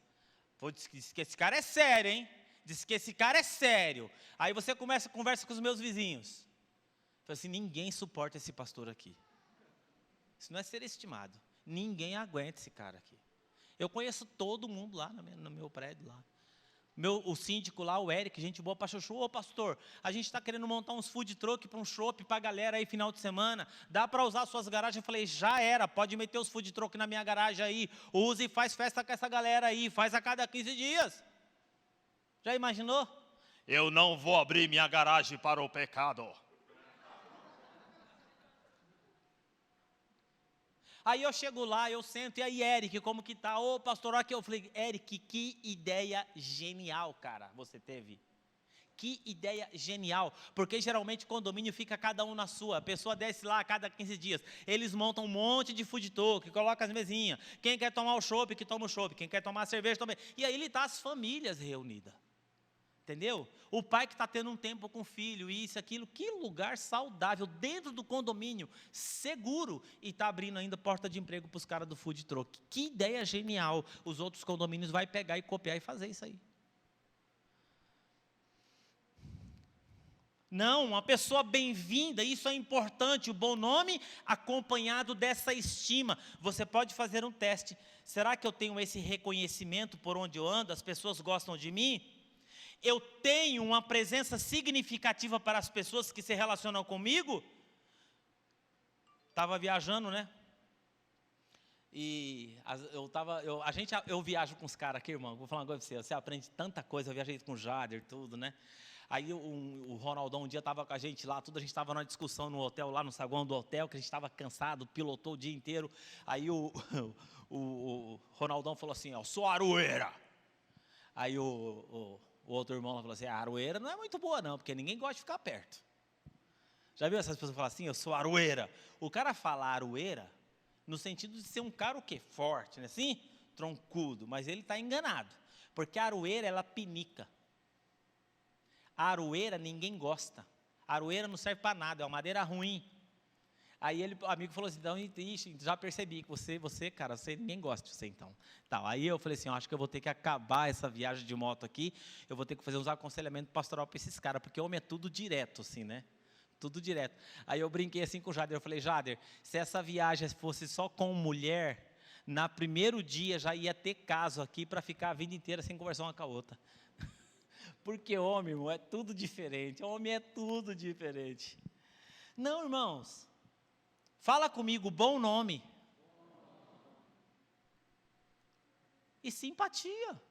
Pô, diz que esse cara é sério, hein? Diz que esse cara é sério. Aí você conversa com os meus vizinhos. Fala assim, ninguém suporta esse pastor aqui. Isso não é ser estimado. Ninguém aguenta esse cara aqui. Eu conheço todo mundo lá no meu prédio lá. O síndico lá, o Eric, gente boa para chuchu. Ô pastor, a gente está querendo montar uns food truck para um shopping para a galera aí final de semana. Dá para usar suas garagens? Eu falei, já era, pode meter os food truck na minha garagem aí. Use e faz festa com essa galera aí. Faz a cada 15 dias. Já imaginou? Eu não vou abrir minha garagem para o pecado. Aí eu chego lá, eu sento, e aí, Eric, como que tá? Ô, pastor, aqui. Eu falei, Eric, que ideia genial, cara, você teve. Que ideia genial, porque geralmente condomínio fica cada um na sua, a pessoa desce lá a cada 15 dias, eles montam um monte de food truck, colocam as mesinhas, quem quer tomar o chopp, que toma o chopp, quem quer tomar a cerveja também, e aí ele está as famílias reunidas. Entendeu? O pai que está tendo um tempo com o filho, isso, aquilo, que lugar saudável, dentro do condomínio, seguro, e está abrindo ainda porta de emprego para os caras do food truck. Que ideia genial, os outros condomínios vão pegar e copiar e fazer isso aí. Não, uma pessoa bem-vinda, isso é importante, o bom nome acompanhado dessa estima. Você pode fazer um teste, será que eu tenho esse reconhecimento por onde eu ando, as pessoas gostam de mim? Eu tenho uma presença significativa para as pessoas que se relacionam comigo? Estava viajando, né? E eu viajo com os caras aqui, irmão. Vou falar uma coisa para você. Você aprende tanta coisa. Eu viajei com o Jader, tudo, né? Aí o Ronaldão um dia estava com a gente lá, a gente estava numa discussão no hotel, lá no saguão do hotel, que a gente estava cansado, pilotou o dia inteiro. Aí o Ronaldão falou assim, ó, sou aroeira. Aí o outro irmão falou assim, a aroeira não é muito boa não, porque ninguém gosta de ficar perto. Já viu essas pessoas que falam assim, eu sou aroeira? O cara fala aroeira no sentido de ser um cara o quê? Forte, né? Assim, troncudo, mas ele está enganado, porque a aroeira, ela pinica. A aroeira ninguém gosta, a aroeira não serve para nada, é uma madeira ruim. Aí o amigo falou assim, então, já percebi que você, cara, ninguém gosta de você então. Aí eu falei assim, acho que eu vou ter que acabar essa viagem de moto aqui, eu vou ter que fazer uns aconselhamentos pastoral para esses caras, porque homem é tudo direto, assim, né? Tudo direto. Aí eu brinquei assim com o Jader, eu falei, Jader, se essa viagem fosse só com mulher, na primeiro dia já ia ter caso aqui para ficar a vida inteira sem conversar uma com a outra. Porque homem, irmão, é tudo diferente, homem é tudo diferente. Não, irmãos. Fala comigo, bom nome. e simpatia.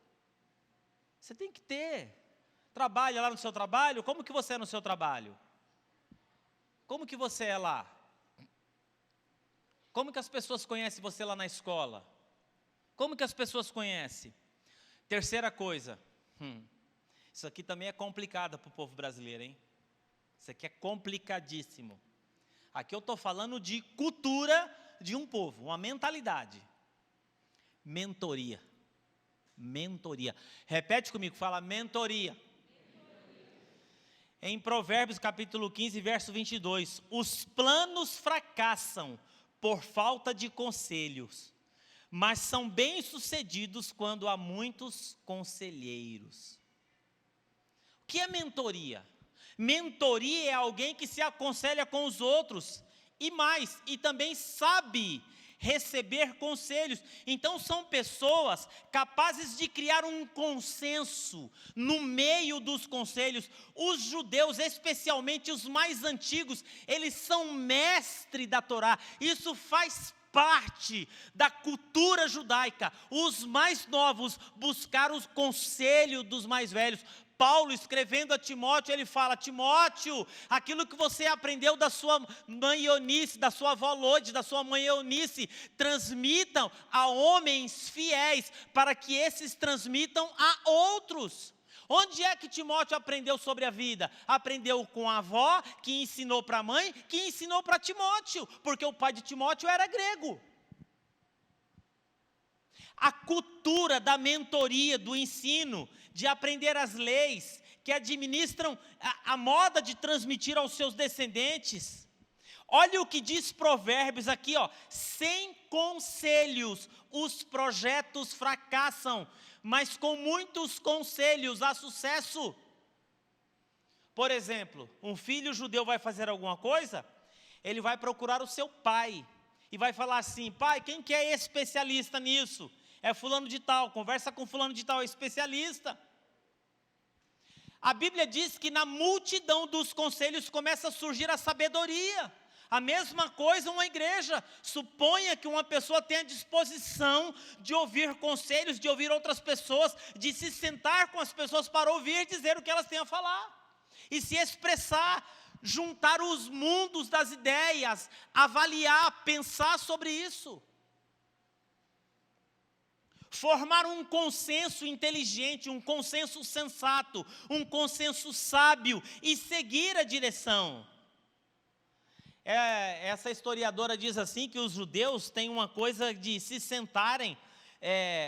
Você tem que ter. Trabalha lá no seu trabalho, como que você é no seu trabalho? Como que você é lá? Como que as pessoas conhecem você lá na escola? Como que as pessoas conhecem? Terceira coisa, isso aqui também é complicado para o povo brasileiro, hein? Isso aqui é complicadíssimo. Aqui eu estou falando de cultura de um povo, uma mentalidade. Mentoria. Mentoria. Repete comigo, fala mentoria. Em Provérbios capítulo 15, verso 22, os planos fracassam por falta de conselhos, mas são bem-sucedidos quando há muitos conselheiros. O que é mentoria? Mentoria é alguém que se aconselha com os outros, e também sabe receber conselhos. Então são pessoas capazes de criar um consenso no meio dos conselhos. Os judeus, especialmente os mais antigos, eles são mestres da Torá. Isso faz parte da cultura judaica. Os mais novos buscaram o conselho dos mais velhos. Paulo, escrevendo a Timóteo, ele fala: Timóteo, aquilo que você aprendeu da sua mãe Eunice, da sua avó Lode, da sua mãe Eunice, transmitam a homens fiéis, para que esses transmitam a outros. Onde é que Timóteo aprendeu sobre a vida? Aprendeu com a avó, que ensinou para a mãe, que ensinou para Timóteo, porque o pai de Timóteo era grego. A cultura da mentoria, do ensino, de aprender as leis, que administram a moda de transmitir aos seus descendentes. Olha o que diz Provérbios aqui, ó: sem conselhos os projetos fracassam, mas com muitos conselhos há sucesso. Por exemplo, um filho judeu vai fazer alguma coisa, ele vai procurar o seu pai e vai falar assim: pai, quem que é especialista nisso? É fulano de tal, conversa com fulano de tal, é especialista. A Bíblia diz que na multidão dos conselhos começa a surgir a sabedoria. A mesma coisa uma igreja. Suponha que uma pessoa tenha disposição de ouvir conselhos, de ouvir outras pessoas, de se sentar com as pessoas para ouvir dizer o que elas têm a falar. E se expressar, juntar os mundos das ideias, avaliar, pensar sobre isso. Formar um consenso inteligente, um consenso sensato, um consenso sábio e seguir a direção. Essa historiadora diz assim que os judeus têm uma coisa de se sentarem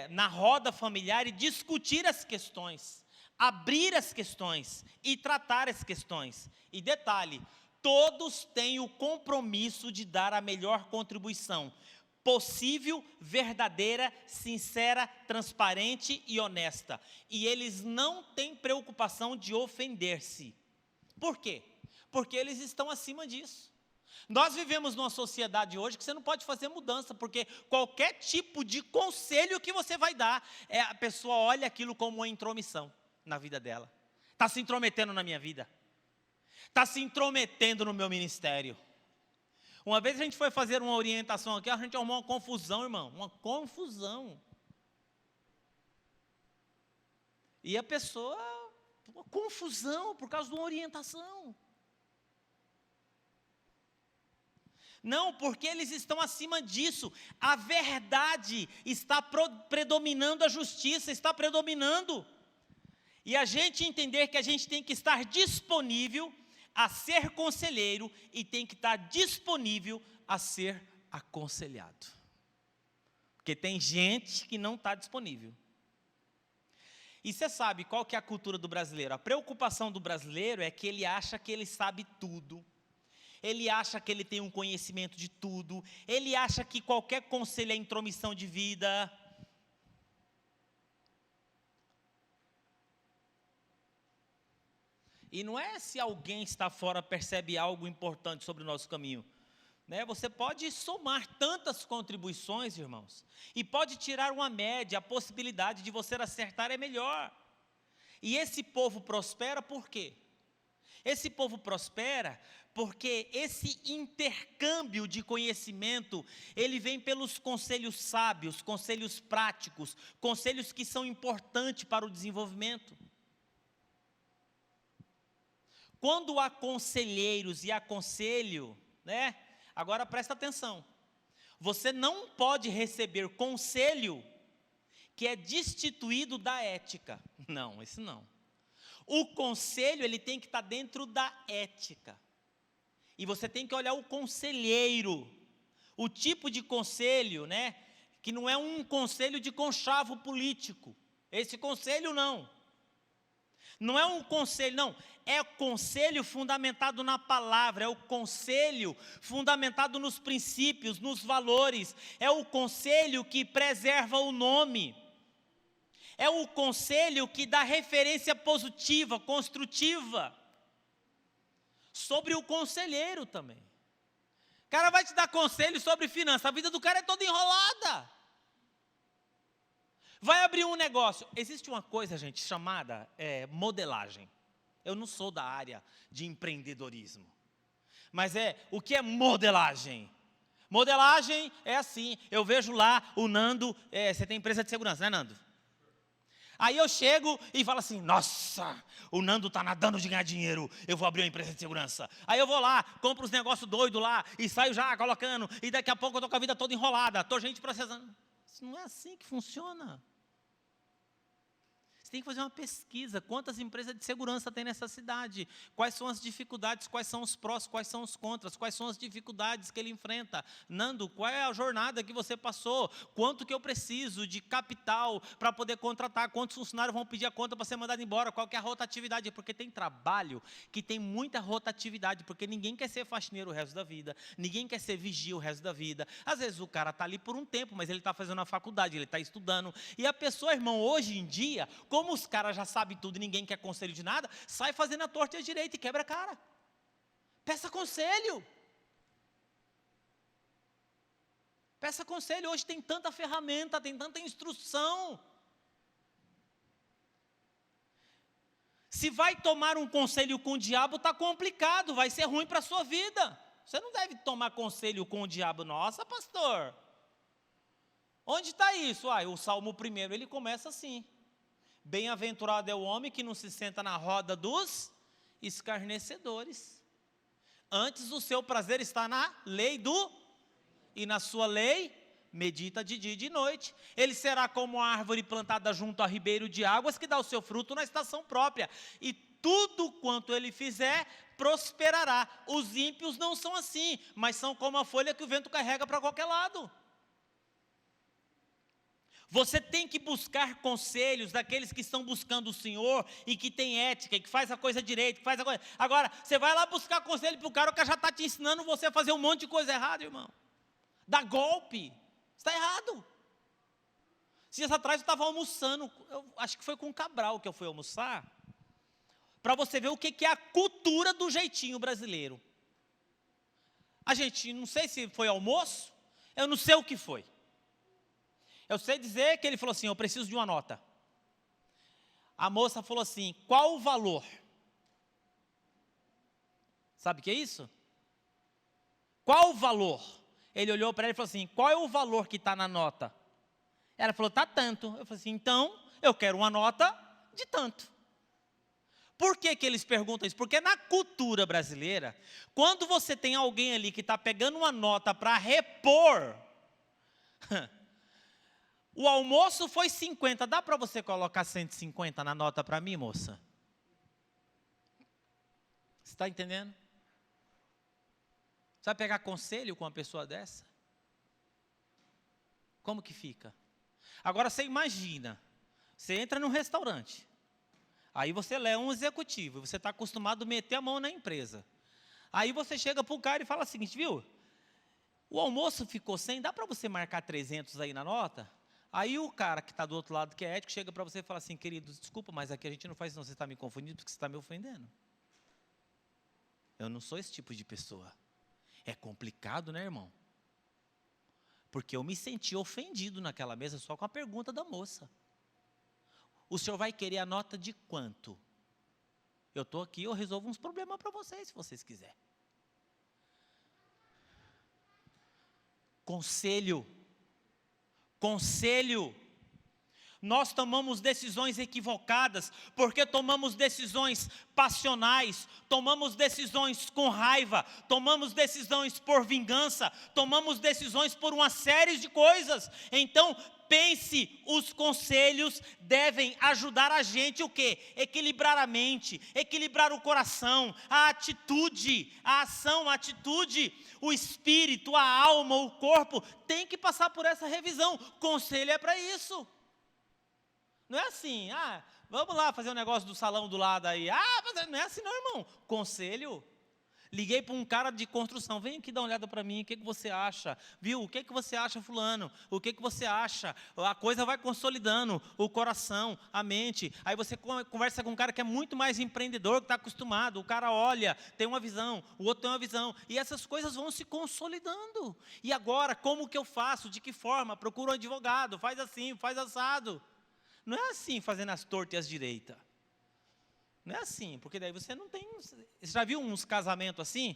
na roda familiar e discutir as questões, abrir as questões e tratar as questões. E detalhe, todos têm o compromisso de dar a melhor contribuição possível, verdadeira, sincera, transparente e honesta. E eles não têm preocupação de ofender-se. Por quê? Porque eles estão acima disso. Nós vivemos numa sociedade hoje que você não pode fazer mudança, porque qualquer tipo de conselho que você vai dar, a pessoa olha aquilo como uma intromissão na vida dela. Está se intrometendo na minha vida. Está se intrometendo no meu ministério. Uma vez a gente foi fazer uma orientação aqui, a gente arrumou uma confusão, irmão, uma confusão. E a pessoa, uma confusão por causa de uma orientação. Não, porque eles estão acima disso. A verdade está predominando, a justiça está predominando. E a gente entender que a gente tem que estar disponível a ser conselheiro e tem que estar disponível a ser aconselhado. Porque tem gente que não está disponível. E você sabe qual que é a cultura do brasileiro? A preocupação do brasileiro é que ele acha que ele sabe tudo. Ele acha que ele tem um conhecimento de tudo. Ele acha que qualquer conselho é intromissão de vida. E não é se alguém está fora percebe algo importante sobre o nosso caminho. Você pode somar tantas contribuições, irmãos, e pode tirar uma média, a possibilidade de você acertar é melhor. E esse povo prospera por quê? Esse povo prospera porque esse intercâmbio de conhecimento, ele vem pelos conselhos sábios, conselhos práticos, conselhos que são importantes para o desenvolvimento. Quando há conselheiros e há conselho, né? Agora presta atenção. Você não pode receber conselho que é destituído da ética. Não, isso não. O conselho, ele tem que estar dentro da ética. E você tem que olhar o conselheiro. O tipo de conselho, né? Que não é um conselho de conchavo político. Esse conselho não. Não é um conselho, não. É conselho fundamentado na palavra. É o conselho fundamentado nos princípios, nos valores. É o conselho que preserva o nome. É o conselho que dá referência positiva, construtiva. Sobre o conselheiro também. O cara vai te dar conselho sobre finanças. A vida do cara é toda enrolada. Vai abrir um negócio. Existe uma coisa, gente, chamada modelagem. Eu não sou da área de empreendedorismo. Mas o que é modelagem? Modelagem é assim. Eu vejo lá o Nando. Você tem empresa de segurança, né, Nando? Aí eu chego e falo assim, nossa, o Nando está nadando de ganhar dinheiro, eu vou abrir uma empresa de segurança. Aí eu vou lá, compro os negócios doidos lá, e saio já colocando, e daqui a pouco eu estou com a vida toda enrolada, estou gente processando. Isso não é assim que funciona. Você tem que fazer uma pesquisa, quantas empresas de segurança tem nessa cidade, quais são as dificuldades, quais são os prós, quais são os contras, quais são as dificuldades que ele enfrenta. Nando, qual é a jornada que você passou, quanto que eu preciso de capital para poder contratar, quantos funcionários vão pedir a conta para ser mandado embora, qual que é a rotatividade, porque tem trabalho que tem muita rotatividade, porque ninguém quer ser faxineiro o resto da vida, ninguém quer ser vigia o resto da vida. Às vezes o cara está ali por um tempo, mas ele está fazendo a faculdade, ele está estudando, e a pessoa, irmão, hoje em dia, como os caras já sabem tudo e ninguém quer conselho de nada, sai fazendo a torta e a direita e quebra a cara. Peça conselho. Peça conselho. Hoje tem tanta ferramenta, tem tanta instrução. Se vai tomar um conselho com o diabo, está complicado, vai ser ruim para a sua vida. Você não deve tomar conselho com o diabo. Nossa, pastor. Onde está isso? O Salmo 1, ele começa assim. Bem-aventurado é o homem que não se senta na roda dos escarnecedores. Antes o seu prazer está na lei e na sua lei medita de dia e de noite. Ele será como uma árvore plantada junto a ribeiro de águas, que dá o seu fruto na estação própria. E tudo quanto ele fizer, prosperará. Os ímpios não são assim, mas são como a folha que o vento carrega para qualquer lado. Você tem que buscar conselhos daqueles que estão buscando o Senhor e que tem ética, e que faz a coisa direito, que faz a coisa... Agora, você vai lá buscar conselho para o cara já está te ensinando você a fazer um monte de coisa errada, irmão. Dá golpe. Está errado. Dias atrás eu estava almoçando, eu acho que foi com o Cabral que eu fui almoçar, para você ver o que é a cultura do jeitinho brasileiro. A gente, não sei se foi almoço, eu não sei o que foi. Eu sei dizer que ele falou assim, eu preciso de uma nota. A moça falou assim, qual o valor? Sabe o que é isso? Qual o valor? Ele olhou para ela e falou assim, qual é o valor que está na nota? Ela falou, está tanto. Eu falei assim, então, eu quero uma nota de tanto. Por que eles perguntam isso? Porque na cultura brasileira, quando você tem alguém ali que está pegando uma nota para repor... O almoço foi 50, dá para você colocar 150 na nota para mim, moça? Você está entendendo? Você vai pegar conselho com uma pessoa dessa? Como que fica? Agora você imagina, você entra num restaurante, aí você lê um executivo, você está acostumado a meter a mão na empresa. Aí você chega para o cara e fala o seguinte, viu? O almoço ficou 100, dá para você marcar 300 aí na nota? Aí o cara que está do outro lado, que é ético, chega para você e fala assim, querido, desculpa, mas aqui a gente não faz isso, não, você está me confundindo porque você está me ofendendo. Eu não sou esse tipo de pessoa. É complicado, né, irmão? Porque eu me senti ofendido naquela mesa só com a pergunta da moça. O senhor vai querer a nota de quanto? Eu estou aqui, eu resolvo uns problemas para vocês, se vocês quiserem. Conselho. Conselho. Nós tomamos decisões equivocadas, porque tomamos decisões passionais, tomamos decisões com raiva, tomamos decisões por vingança, tomamos decisões por uma série de coisas. Então, pense, os conselhos devem ajudar a gente o quê? Equilibrar a mente, equilibrar o coração, a atitude, a ação, a atitude, o espírito, a alma, o corpo, tem que passar por essa revisão. Conselho é para isso. Não é assim, vamos lá fazer um negócio do salão do lado aí. Mas não é assim não, irmão. Conselho. Liguei para um cara de construção, vem aqui dar uma olhada para mim, o que você acha? Viu, o que você acha, fulano? O que você acha? A coisa vai consolidando, o coração, a mente. Aí você conversa com um cara que é muito mais empreendedor, que está acostumado. O cara olha, tem uma visão, o outro tem uma visão. E essas coisas vão se consolidando. E agora, como que eu faço? De que forma? Procura um advogado, faz assim, faz assado. Não é assim, fazendo as tortas e as direitas. Não é assim, porque daí você não tem... Você já viu uns casamentos assim?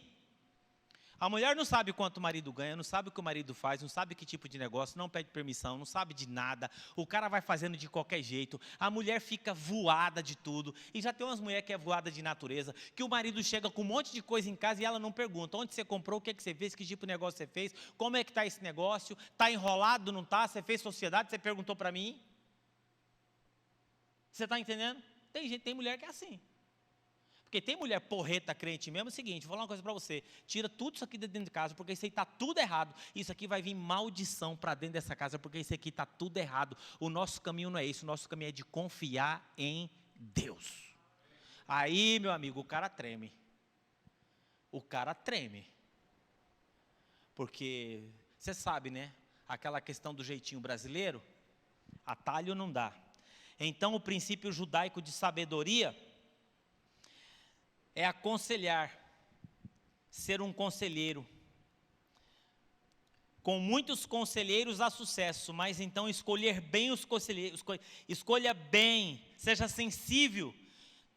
A mulher não sabe quanto o marido ganha, não sabe o que o marido faz, não sabe que tipo de negócio, não pede permissão, não sabe de nada. O cara vai fazendo de qualquer jeito. A mulher fica voada de tudo. E já tem umas mulheres que é voada de natureza, que o marido chega com um monte de coisa em casa e ela não pergunta onde você comprou, o que você fez, que tipo de negócio você fez, como é que está esse negócio, está enrolado, não está, você fez sociedade, você perguntou para mim. Você está entendendo? Tem mulher que é assim. Porque tem mulher porreta, crente mesmo, é o seguinte, vou falar uma coisa para você, tira tudo isso aqui de dentro de casa, porque isso aí está tudo errado, isso aqui vai vir maldição para dentro dessa casa, porque isso aqui está tudo errado, o nosso caminho não é esse, o nosso caminho é de confiar em Deus. Aí, meu amigo, o cara treme, porque, você sabe, né, aquela questão do jeitinho brasileiro, atalho não dá. Então, o princípio judaico de sabedoria é aconselhar, ser um conselheiro. Com muitos conselheiros há sucesso, mas então escolher bem os conselheiros, escolha bem, seja sensível.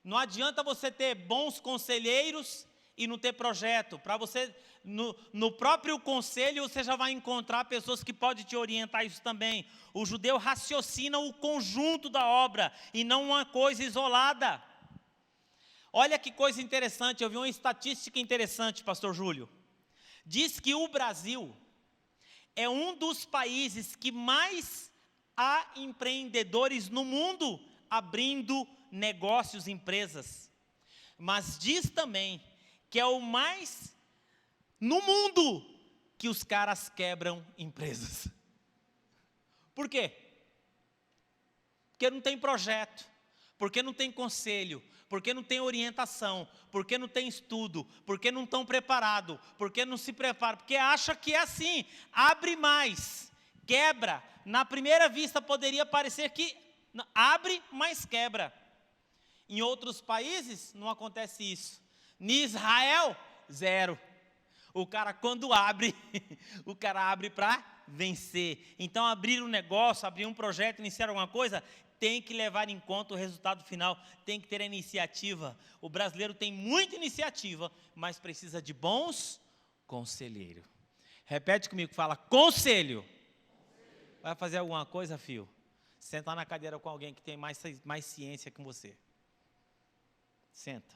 Não adianta você ter bons conselheiros e não ter projeto. Para você, no próprio conselho, você já vai encontrar pessoas que podem te orientar isso também. O judeu raciocina o conjunto da obra e não uma coisa isolada. Olha que coisa interessante, eu vi uma estatística interessante, pastor Júlio. Diz que o Brasil é um dos países que mais há empreendedores no mundo abrindo negócios, empresas. Mas diz também que é o mais no mundo que os caras quebram empresas. Por quê? Porque não tem projeto, porque não tem conselho, porque não tem orientação, porque não tem estudo, porque não estão preparados, porque não se preparam, porque acha que é assim, abre mais, quebra. Na primeira vista poderia parecer que abre, mas quebra. Em outros países não acontece isso. Em Israel, zero. O cara quando abre, o cara abre para vencer. Então abrir um negócio, abrir um projeto, iniciar alguma coisa, tem que levar em conta o resultado final, tem que ter a iniciativa. O brasileiro tem muita iniciativa, mas precisa de bons conselheiros. Repete comigo, fala, conselho. Vai fazer alguma coisa, filho? Sentar na cadeira com alguém que tem mais ciência que você. Senta.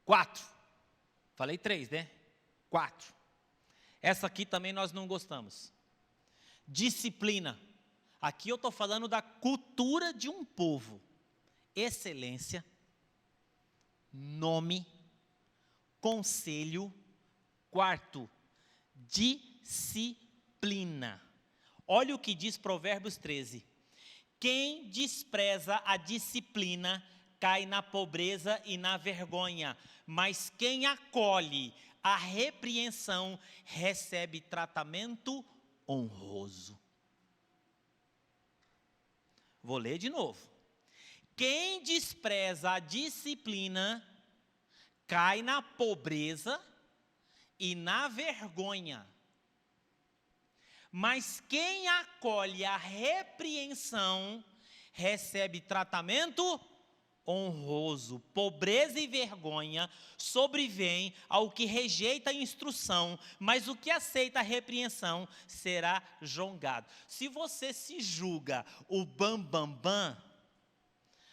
4. Falei 3, né? 4. Essa aqui também nós não gostamos. Disciplina. Aqui eu estou falando da cultura de um povo. Excelência, nome, conselho. 4, disciplina. Olha o que diz Provérbios 13. Quem despreza a disciplina cai na pobreza e na vergonha, mas quem acolhe a repreensão recebe tratamento honroso. Vou ler de novo. Quem despreza a disciplina cai na pobreza e na vergonha, mas quem acolhe a repreensão recebe tratamento honroso. Pobreza e vergonha sobrevêm ao que rejeita a instrução, mas o que aceita a repreensão será jogado. Se você se julga o bam,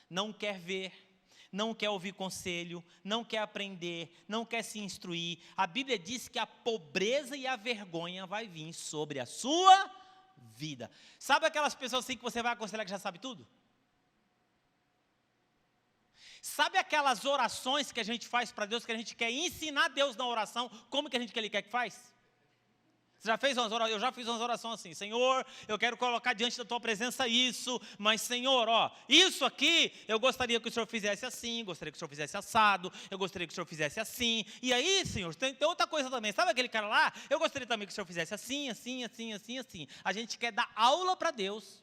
não quer ver, não quer ouvir conselho, não quer aprender, não quer se instruir, a Bíblia diz que a pobreza e a vergonha vai vir sobre a sua vida. Sabe aquelas pessoas assim que você vai aconselhar que já sabe tudo? Sabe aquelas orações que a gente faz para Deus, que a gente quer ensinar Deus na oração, como que Ele quer que faz? Você já fez umas orações? Eu já fiz umas orações assim: Senhor, eu quero colocar diante da Tua presença isso, mas Senhor, isso aqui, eu gostaria que o Senhor fizesse assim, gostaria que o Senhor fizesse assado, eu gostaria que o Senhor fizesse assim, e aí, Senhor, tem outra coisa também, sabe aquele cara lá? Eu gostaria também que o Senhor fizesse assim. A gente quer dar aula para Deus,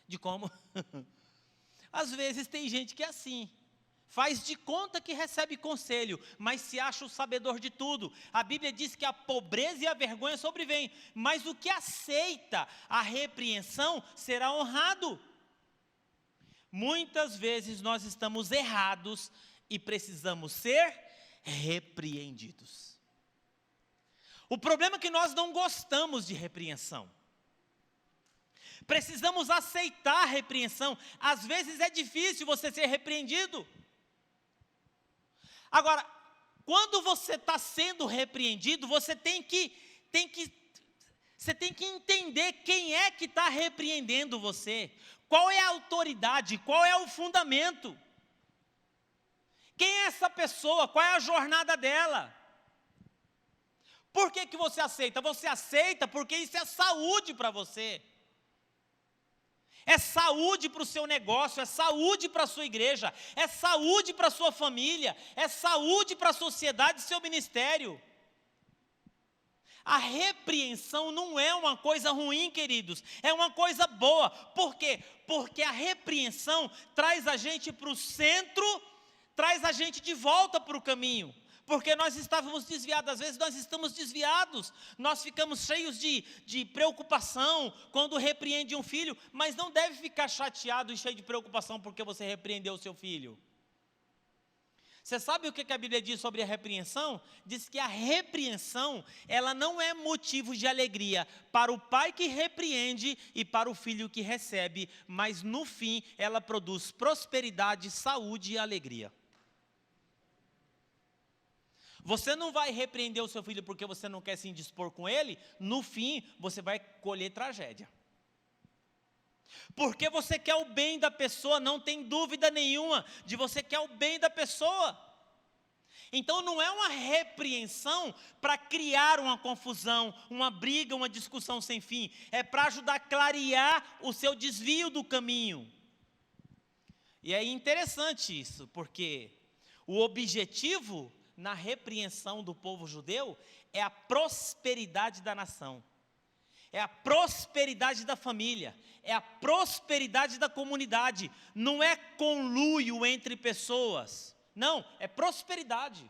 de como, às vezes tem gente que é assim, faz de conta que recebe conselho, mas se acha o sabedor de tudo. A Bíblia diz que a pobreza e a vergonha sobrevêm, mas o que aceita a repreensão será honrado. Muitas vezes nós estamos errados e precisamos ser repreendidos. O problema é que nós não gostamos de repreensão. Precisamos aceitar a repreensão. Às vezes é difícil você ser repreendido. Agora, quando você está sendo repreendido, você tem que entender quem é que está repreendendo você. Qual é a autoridade, qual é o fundamento. Quem é essa pessoa, qual é a jornada dela. Por que você aceita? Você aceita porque isso é saúde para você. É saúde para o seu negócio, é saúde para a sua igreja, é saúde para a sua família, é saúde para a sociedade e seu ministério. A repreensão não é uma coisa ruim, queridos, é uma coisa boa. Por quê? Porque a repreensão traz a gente para o centro, traz a gente de volta para o caminho. Porque nós estávamos desviados, às vezes nós estamos desviados, nós ficamos cheios de preocupação quando repreende um filho, mas não deve ficar chateado e cheio de preocupação porque você repreendeu o seu filho. Você sabe o que a Bíblia diz sobre a repreensão? Diz que a repreensão, ela não é motivo de alegria para o pai que repreende e para o filho que recebe, mas no fim ela produz prosperidade, saúde e alegria. Você não vai repreender o seu filho porque você não quer se indispor com ele, no fim você vai colher tragédia. Porque você quer o bem da pessoa, não tem dúvida nenhuma de você quer o bem da pessoa. Então não é uma repreensão para criar uma confusão, uma briga, uma discussão sem fim. É para ajudar a clarear o seu desvio do caminho. E é interessante isso, porque o objetivo na repreensão do povo judeu é a prosperidade da nação, é a prosperidade da família, é a prosperidade da comunidade. Não é conluio entre pessoas, não, é prosperidade.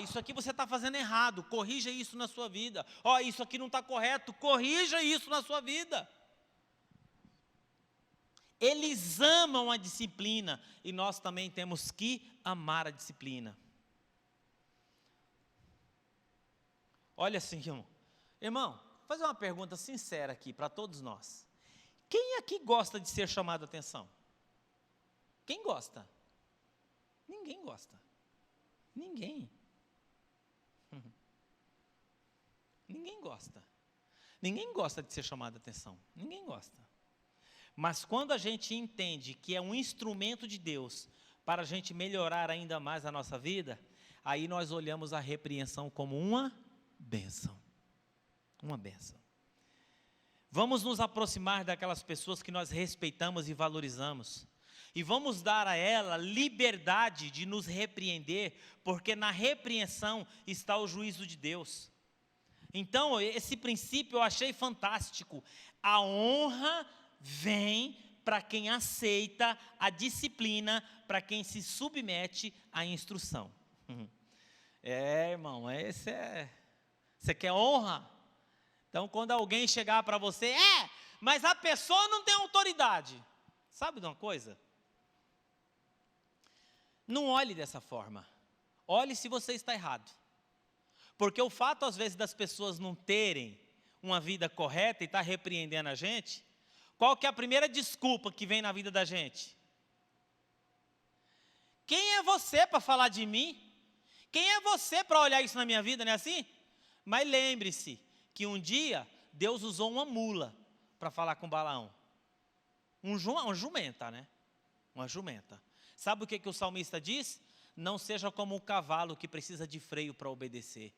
Isso aqui você está fazendo errado, corrija isso na sua vida. Isso aqui não está correto, corrija isso na sua vida. Eles amam a disciplina e nós também temos que amar a disciplina. Olha assim, irmão, vou fazer uma pergunta sincera aqui para todos nós. Quem aqui gosta de ser chamado a atenção? Quem gosta? Ninguém gosta. Ninguém. Ninguém gosta. Ninguém gosta de ser chamado a atenção. Ninguém gosta. Mas quando a gente entende que é um instrumento de Deus para a gente melhorar ainda mais a nossa vida, aí nós olhamos a repreensão como uma bênção. Uma bênção. Vamos nos aproximar daquelas pessoas que nós respeitamos e valorizamos. E vamos dar a ela liberdade de nos repreender, porque na repreensão está o juízo de Deus. Então, esse princípio eu achei fantástico. A honra vem para quem aceita a disciplina, para quem se submete à instrução. Irmão, você quer honra? Então, quando alguém chegar para você, mas a pessoa não tem autoridade. Sabe de uma coisa? Não olhe dessa forma. Olhe se você está errado. Porque o fato, às vezes, das pessoas não terem uma vida correta e estar repreendendo a gente, qual que é a primeira desculpa que vem na vida da gente? Quem é você para falar de mim? Quem é você para olhar isso na minha vida, não é assim? Mas lembre-se que um dia Deus usou uma mula para falar com Balaão. Uma jumenta, né? Uma jumenta. Sabe o que o salmista diz? Não seja como um cavalo que precisa de freio para obedecer.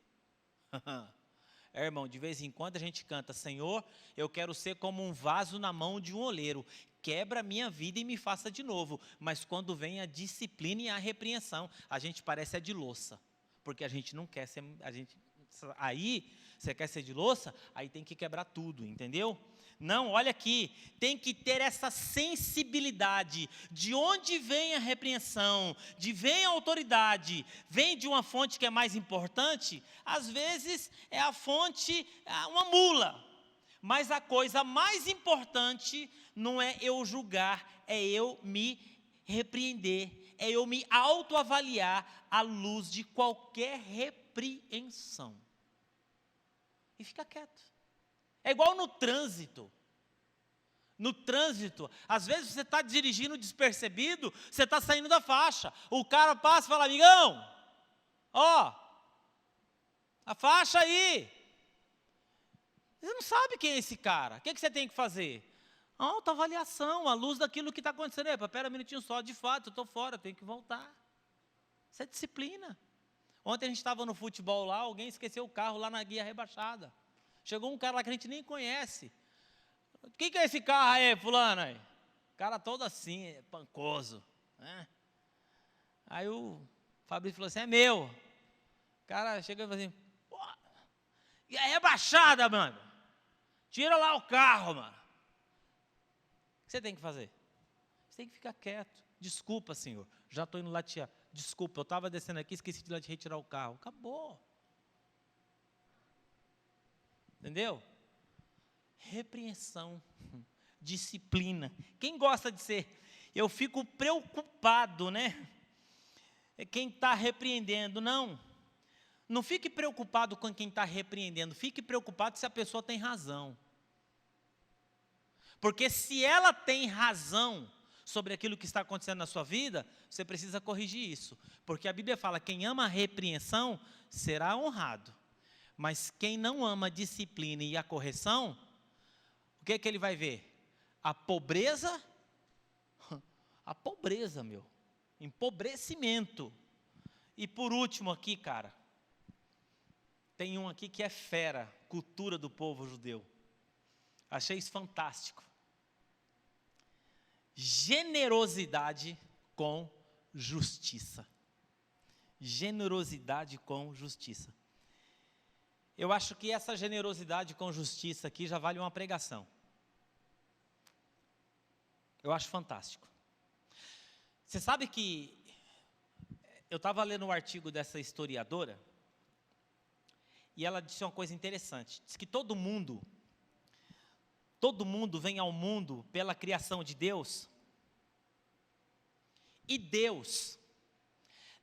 Irmão, de vez em quando a gente canta: Senhor, eu quero ser como um vaso na mão de um oleiro. Quebra a minha vida e me faça de novo. Mas quando vem a disciplina e a repreensão, a gente parece de louça. Porque a gente não quer ser... Aí, você quer ser de louça? Aí tem que quebrar tudo, entendeu? Não, olha aqui, tem que ter essa sensibilidade. De onde vem a repreensão? De vem a autoridade? Vem de uma fonte que é mais importante? Às vezes é a fonte, uma mula. Mas a coisa mais importante não é eu julgar, é eu me repreender, é eu me autoavaliar à luz de qualquer repreensão. E fica quieto. É igual no trânsito. No trânsito, às vezes você está dirigindo despercebido, você está saindo da faixa. O cara passa e fala: amigão, ó, a faixa aí. Você não sabe quem é esse cara. O que você tem que fazer? Autoavaliação, à luz daquilo que está acontecendo. Epa, pera um minutinho só, de fato, eu estou fora, eu tenho que voltar. Isso é disciplina. Ontem a gente estava no futebol lá, alguém esqueceu o carro lá na guia rebaixada. Chegou um cara lá que a gente nem conhece. O que é esse carro aí, fulano aí? Cara todo assim, pancoso, né? Aí o Fabrício falou assim: é meu. O cara chegou e falou assim: pô, e a rebaixada, mano? Tira lá o carro, mano. O que você tem que fazer? Você tem que ficar quieto. Desculpa, senhor, já estou indo latear. Desculpa, eu estava descendo aqui, esqueci de retirar o carro. Acabou. Entendeu? Repreensão, disciplina. Quem gosta de ser? Eu fico preocupado, né? É quem está repreendendo. Não fique preocupado com quem está repreendendo. Fique preocupado se a pessoa tem razão. Porque se ela tem razão sobre aquilo que está acontecendo na sua vida, você precisa corrigir isso. Porque a Bíblia fala: quem ama a repreensão será honrado. Mas quem não ama a disciplina e a correção, o que é que ele vai ver? A pobreza, meu, empobrecimento. E por último aqui, cara, tem um aqui que é fera, cultura do povo judeu. Achei isso fantástico. Generosidade com justiça. Generosidade com justiça. Eu acho que essa generosidade com justiça aqui já vale uma pregação. Eu acho fantástico. Você sabe que eu estava lendo um artigo dessa historiadora e ela disse uma coisa interessante. Diz que todo mundo vem ao mundo pela criação de Deus e Deus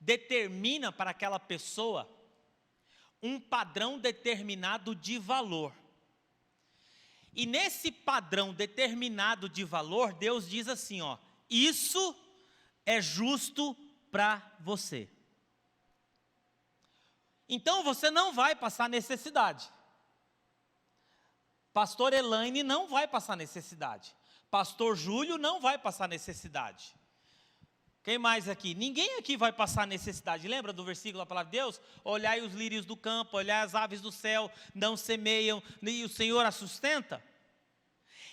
determina para aquela pessoa um padrão determinado de valor. E nesse padrão determinado de valor, Deus diz assim, ó: isso é justo para você. Então você não vai passar necessidade. Pastor Elaine não vai passar necessidade. Pastor Júlio não vai passar necessidade. Quem mais aqui? Ninguém aqui vai passar necessidade. Lembra do versículo da palavra de Deus? Olhai os lírios do campo, olhai as aves do céu, não semeiam, e o Senhor as sustenta.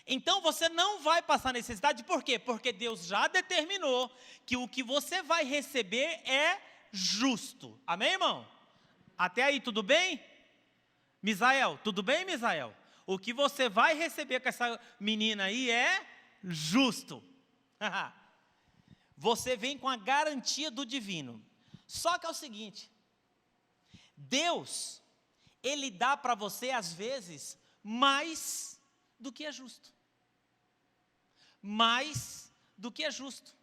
Então você não vai passar necessidade, por quê? Porque Deus já determinou que o que você vai receber é justo. Amém, irmão? Até aí tudo bem? Misael, tudo bem, Misael? O que você vai receber com essa menina aí é justo. Você vem com a garantia do divino. Só que é o seguinte: Deus, Ele dá para você, às vezes, mais do que é justo. Mais do que é justo.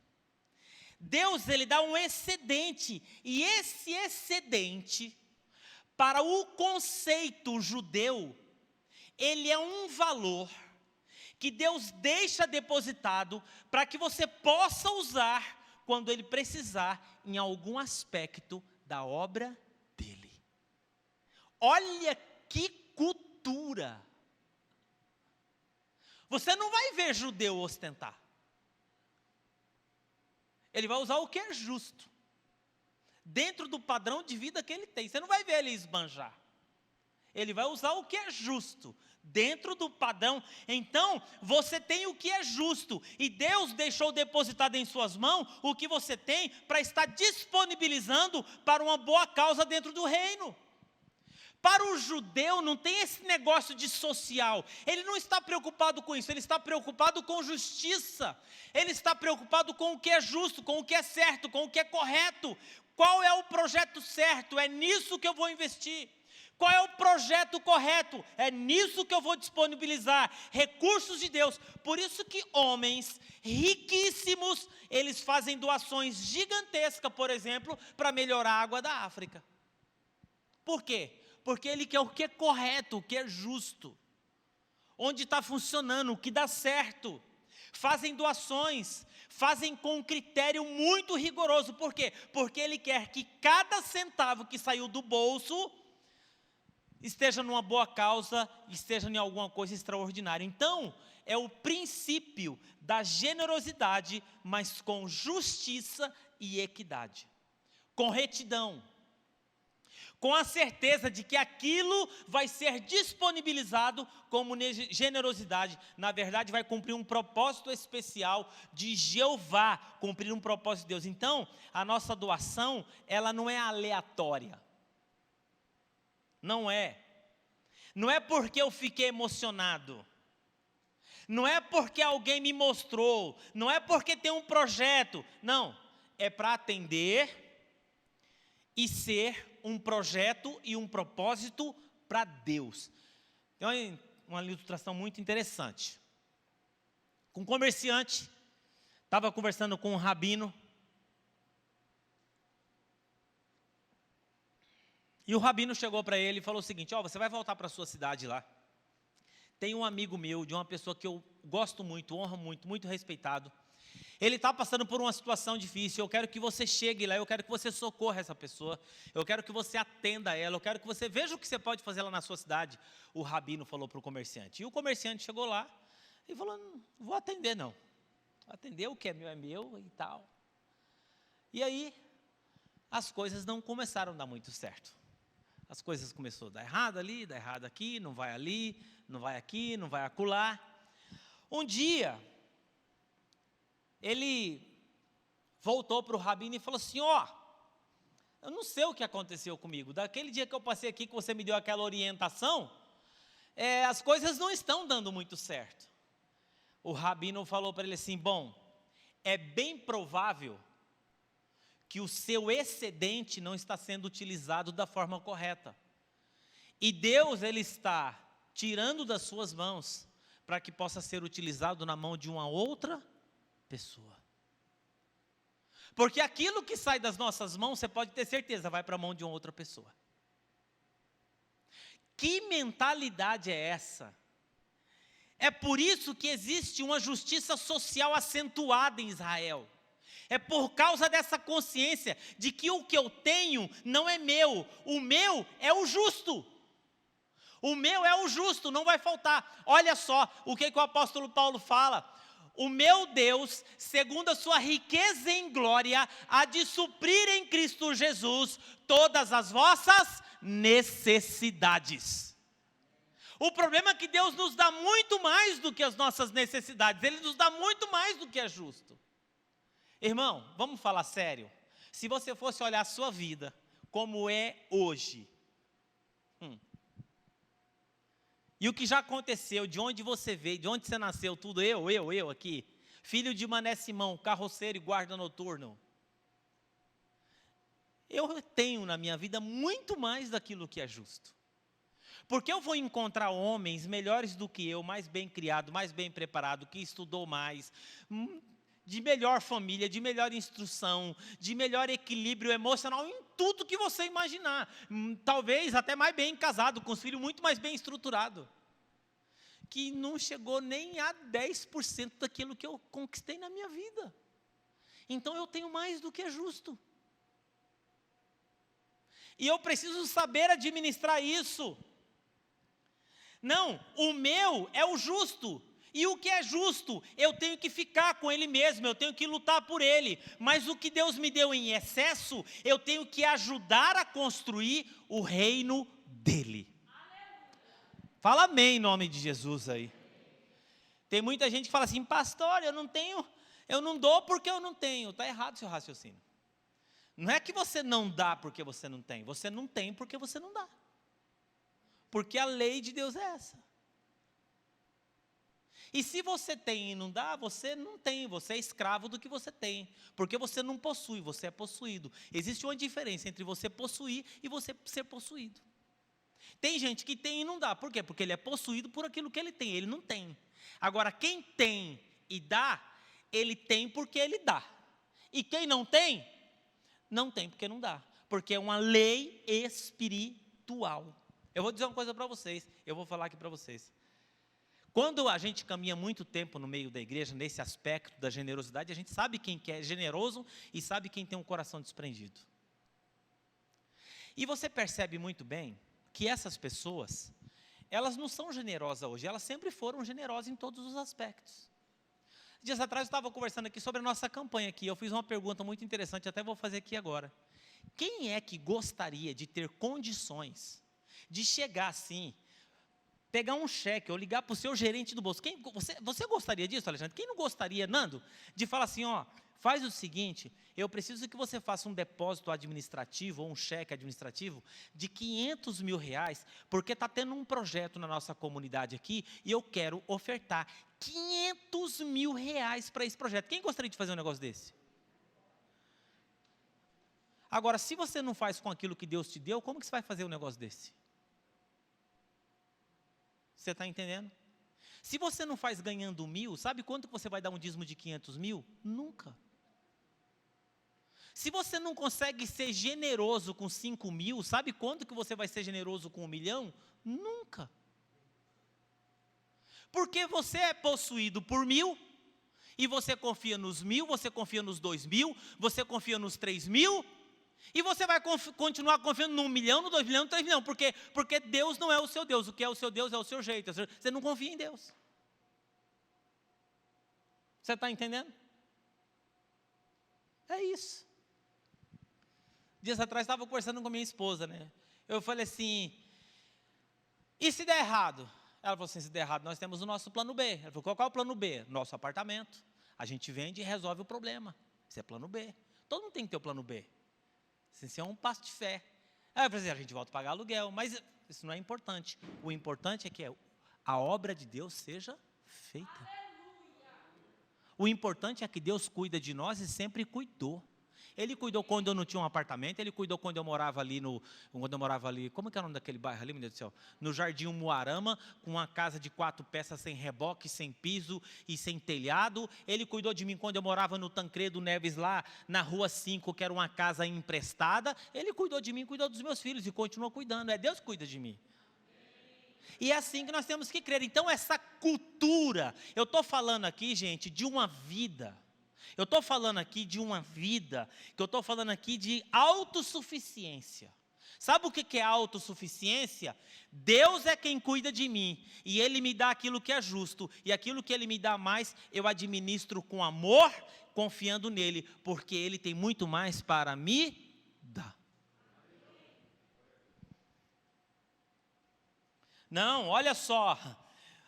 Deus, ele dá um excedente, e esse excedente, para o conceito judeu, ele é um valor que Deus deixa depositado para que você possa usar quando ele precisar em algum aspecto da obra dele. Olha que cultura! Você não vai ver judeu ostentar. Ele vai usar o que é justo, dentro do padrão de vida que ele tem. Você não vai ver ele esbanjar. Ele vai usar o que é justo, dentro do padrão. Então, você tem o que é justo, e Deus deixou depositado em suas mãos o que você tem para estar disponibilizando para uma boa causa dentro do reino. Para o judeu não tem esse negócio de social, ele não está preocupado com isso, ele está preocupado com justiça, ele está preocupado com o que é justo, com o que é certo, com o que é correto. Qual é o projeto certo? É nisso que eu vou investir. Qual é o projeto correto? É nisso que eu vou disponibilizar recursos de Deus. Por isso que homens riquíssimos, eles fazem doações gigantescas, por exemplo, para melhorar a água da África. Por quê? Porque ele quer o que é correto, o que é justo, onde está funcionando, o que dá certo. Fazem doações, fazem com um critério muito rigoroso. Por quê? Porque ele quer que cada centavo que saiu do bolso esteja numa boa causa, esteja em alguma coisa extraordinária. Então, é o princípio da generosidade, mas com justiça e equidade, com retidão, com a certeza de que aquilo vai ser disponibilizado como generosidade. Na verdade, vai cumprir um propósito especial de Jeová, cumprir um propósito de Deus. Então, a nossa doação, ela não é aleatória. Não é. Não é porque eu fiquei emocionado. Não é porque alguém me mostrou. Não é porque tem um projeto. Não. É para atender e ser um projeto e um propósito para Deus. Tem uma ilustração muito interessante. Um comerciante estava conversando com um rabino. E o rabino chegou para ele e falou o seguinte: você vai voltar para a sua cidade lá. Tem um amigo meu, de uma pessoa que eu gosto muito, honro muito, muito respeitado. Ele está passando por uma situação difícil, eu quero que você chegue lá, eu quero que você socorra essa pessoa, eu quero que você atenda ela, eu quero que você veja o que você pode fazer lá na sua cidade. O rabino falou para o comerciante. E o comerciante chegou lá e falou: não vou atender não. Atender o que é meu e tal. E aí, as coisas não começaram a dar muito certo. As coisas começaram a dar errado ali, dar errado aqui, não vai ali, não vai aqui, não vai acolá. Um dia, ele voltou para o rabino e falou assim: eu não sei o que aconteceu comigo. Daquele dia que eu passei aqui, que você me deu aquela orientação, as coisas não estão dando muito certo. O rabino falou para ele assim: bom, é bem provável que o seu excedente não está sendo utilizado da forma correta. E Deus, ele está tirando das suas mãos para que possa ser utilizado na mão de uma outra pessoa. Porque aquilo que sai das nossas mãos, você pode ter certeza, vai para a mão de uma outra pessoa. Que mentalidade é essa? É por isso que existe uma justiça social acentuada em Israel. É por causa dessa consciência de que o que eu tenho não é meu, o meu é o justo. O meu é o justo, não vai faltar. Olha só o que o apóstolo Paulo fala: o meu Deus, segundo a sua riqueza em glória, há de suprir em Cristo Jesus todas as vossas necessidades. O problema é que Deus nos dá muito mais do que as nossas necessidades, Ele nos dá muito mais do que é justo. Irmão, vamos falar sério. Se você fosse olhar a sua vida como é hoje, e o que já aconteceu, de onde você veio, de onde você nasceu, tudo eu aqui, filho de Mané Simão, carroceiro e guarda noturno. Eu tenho na minha vida muito mais daquilo que é justo. Porque eu vou encontrar homens melhores do que eu, mais bem criado, mais bem preparado, que estudou mais, de melhor família, de melhor instrução, de melhor equilíbrio emocional em tudo que você imaginar. Talvez até mais bem casado, com os filhos muito mais bem estruturado. Que não chegou nem a 10% daquilo que eu conquistei na minha vida. Então eu tenho mais do que é justo. E eu preciso saber administrar isso. Não, o meu é o justo. E o que é justo, eu tenho que ficar com ele mesmo, eu tenho que lutar por ele. Mas o que Deus me deu em excesso, eu tenho que ajudar a construir o reino dele. Fala amém em nome de Jesus aí. Tem muita gente que fala assim, pastor, eu não dou porque eu não tenho. Está errado o seu raciocínio. Não é que você não dá porque você não tem porque você não dá. Porque a lei de Deus é essa. E se você tem e não dá, você não tem, você é escravo do que você tem, porque você não possui, você é possuído. Existe uma diferença entre você possuir e você ser possuído. Tem gente que tem e não dá, por quê? Porque ele é possuído por aquilo que ele tem, ele não tem. Agora, quem tem e dá, ele tem porque ele dá. E quem não tem porque não dá, porque é uma lei espiritual. Eu vou dizer uma coisa para vocês, eu vou falar aqui para vocês. Quando a gente caminha muito tempo no meio da igreja, nesse aspecto da generosidade, a gente sabe quem que é generoso e sabe quem tem um coração desprendido. E você percebe muito bem que essas pessoas, elas não são generosas hoje, elas sempre foram generosas em todos os aspectos. Dias atrás eu estava conversando aqui sobre a nossa campanha aqui, eu fiz uma pergunta muito interessante, até vou fazer aqui agora. Quem é que gostaria de ter condições de chegar assim, pegar um cheque ou ligar para o seu gerente do bolso? Você gostaria disso, Alexandre? Quem não gostaria, Nando, de falar assim, ó, faz o seguinte, eu preciso que você faça um depósito administrativo ou um cheque administrativo de R$500 mil, porque está tendo um projeto na nossa comunidade aqui e eu quero ofertar R$500 mil para esse projeto. Quem gostaria de fazer um negócio desse? Agora, se você não faz com aquilo que Deus te deu, como que você vai fazer um negócio desse? Você está entendendo? Se você não faz ganhando 1.000, sabe quanto que você vai dar um dízimo de 500 mil? Nunca. Se você não consegue ser generoso com 5 mil, sabe quanto que você vai ser generoso com 1 milhão? Nunca. Porque você é possuído por 1.000, e você confia nos 1.000, você confia nos 2.000, você confia nos 3.000, e você vai continuar confiando no 1 milhão, no 2 milhões, no 3 milhões, porque Deus não é o seu Deus, o que é o seu Deus é o seu jeito, você não confia em Deus. Você está entendendo? É isso. Dias atrás estava conversando com minha esposa, né? Eu falei assim, e se der errado? Ela falou assim, se der errado, nós temos o nosso plano B. Ela falou, qual é o plano B? Nosso apartamento. A gente vende e resolve o problema. Isso é plano B. Todo mundo tem que ter o plano B. Isso é um passo de fé. Aí eu falei assim, a gente volta a pagar aluguel, mas isso não é importante. O importante é que a obra de Deus seja feita. Aleluia. O importante é que Deus cuida de nós e sempre cuidou. Ele cuidou quando eu não tinha um apartamento, ele cuidou quando eu morava ali como que é o nome daquele bairro ali, meu Deus do céu? No Jardim Umuarama, com uma casa de 4 peças sem reboque, sem piso e sem telhado. Ele cuidou de mim quando eu morava no Tancredo Neves, lá na Rua 5, que era uma casa emprestada. Ele cuidou de mim, cuidou dos meus filhos e continua cuidando. É Deus que cuida de mim. E é assim que nós temos que crer. Então essa cultura, eu estou falando aqui, gente, de uma vida. Eu estou falando aqui de uma vida, que eu estou falando aqui de autossuficiência. Sabe o que é autossuficiência? Deus é quem cuida de mim, e Ele me dá aquilo que é justo, e aquilo que Ele me dá mais, eu administro com amor, confiando nele, porque Ele tem muito mais para me dar. Não, olha só,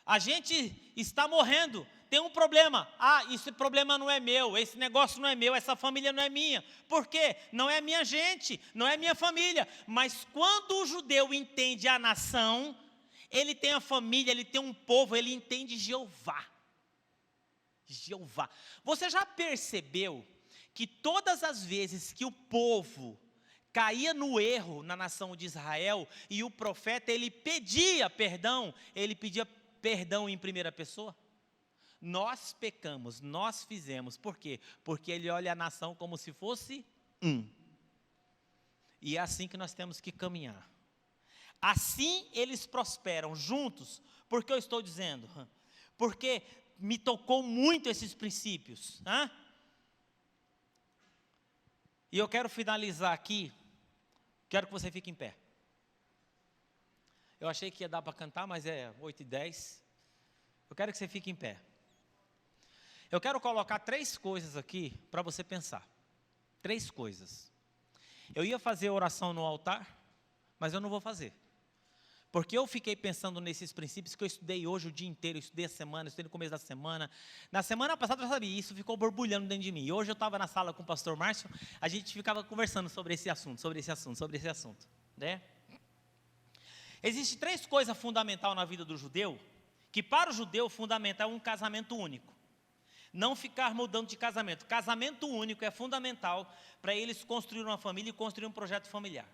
a gente está morrendo. Tem um problema, esse problema não é meu, esse negócio não é meu, essa família não é minha. Por quê? Não é minha gente, não é minha família. Mas quando o judeu entende a nação, ele tem a família, ele tem um povo, ele entende Jeová. Jeová. Você já percebeu que todas as vezes que o povo caía no erro na nação de Israel, e o profeta, ele pedia perdão em primeira pessoa? Nós pecamos, nós fizemos. Por quê? Porque ele olha a nação como se fosse um. E é assim que nós temos que caminhar. Assim eles prosperam juntos. Por que eu estou dizendo? Porque me tocou muito esses princípios. E eu quero finalizar aqui. Quero que você fique em pé. Eu achei que ia dar para cantar, mas é 8h10. Eu quero que você fique em pé. Eu quero colocar 3 coisas aqui para você pensar. 3 coisas. Eu ia fazer oração no altar, mas eu não vou fazer. Porque eu fiquei pensando nesses princípios que eu estudei hoje o dia inteiro, eu estudei a semana, eu estudei no começo da semana. Na semana passada eu já sabia, isso ficou borbulhando dentro de mim. E hoje eu estava na sala com o pastor Márcio, a gente ficava conversando sobre esse assunto, né? Existem 3 coisas fundamentais na vida do judeu, que para o judeu fundamental é um casamento único. Não ficar mudando de casamento. Casamento único é fundamental para eles construírem uma família e construir um projeto familiar.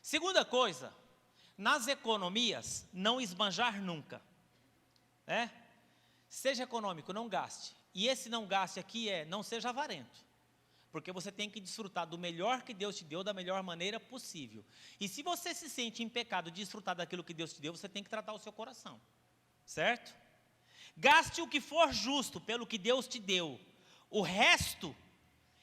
Segunda coisa, nas economias, não esbanjar nunca. Seja econômico, não gaste. E esse não gaste aqui não seja avarento. Porque você tem que desfrutar do melhor que Deus te deu da melhor maneira possível. E se você se sente em pecado de desfrutar daquilo que Deus te deu, você tem que tratar o seu coração. Certo? Gaste o que for justo pelo que Deus te deu. O resto,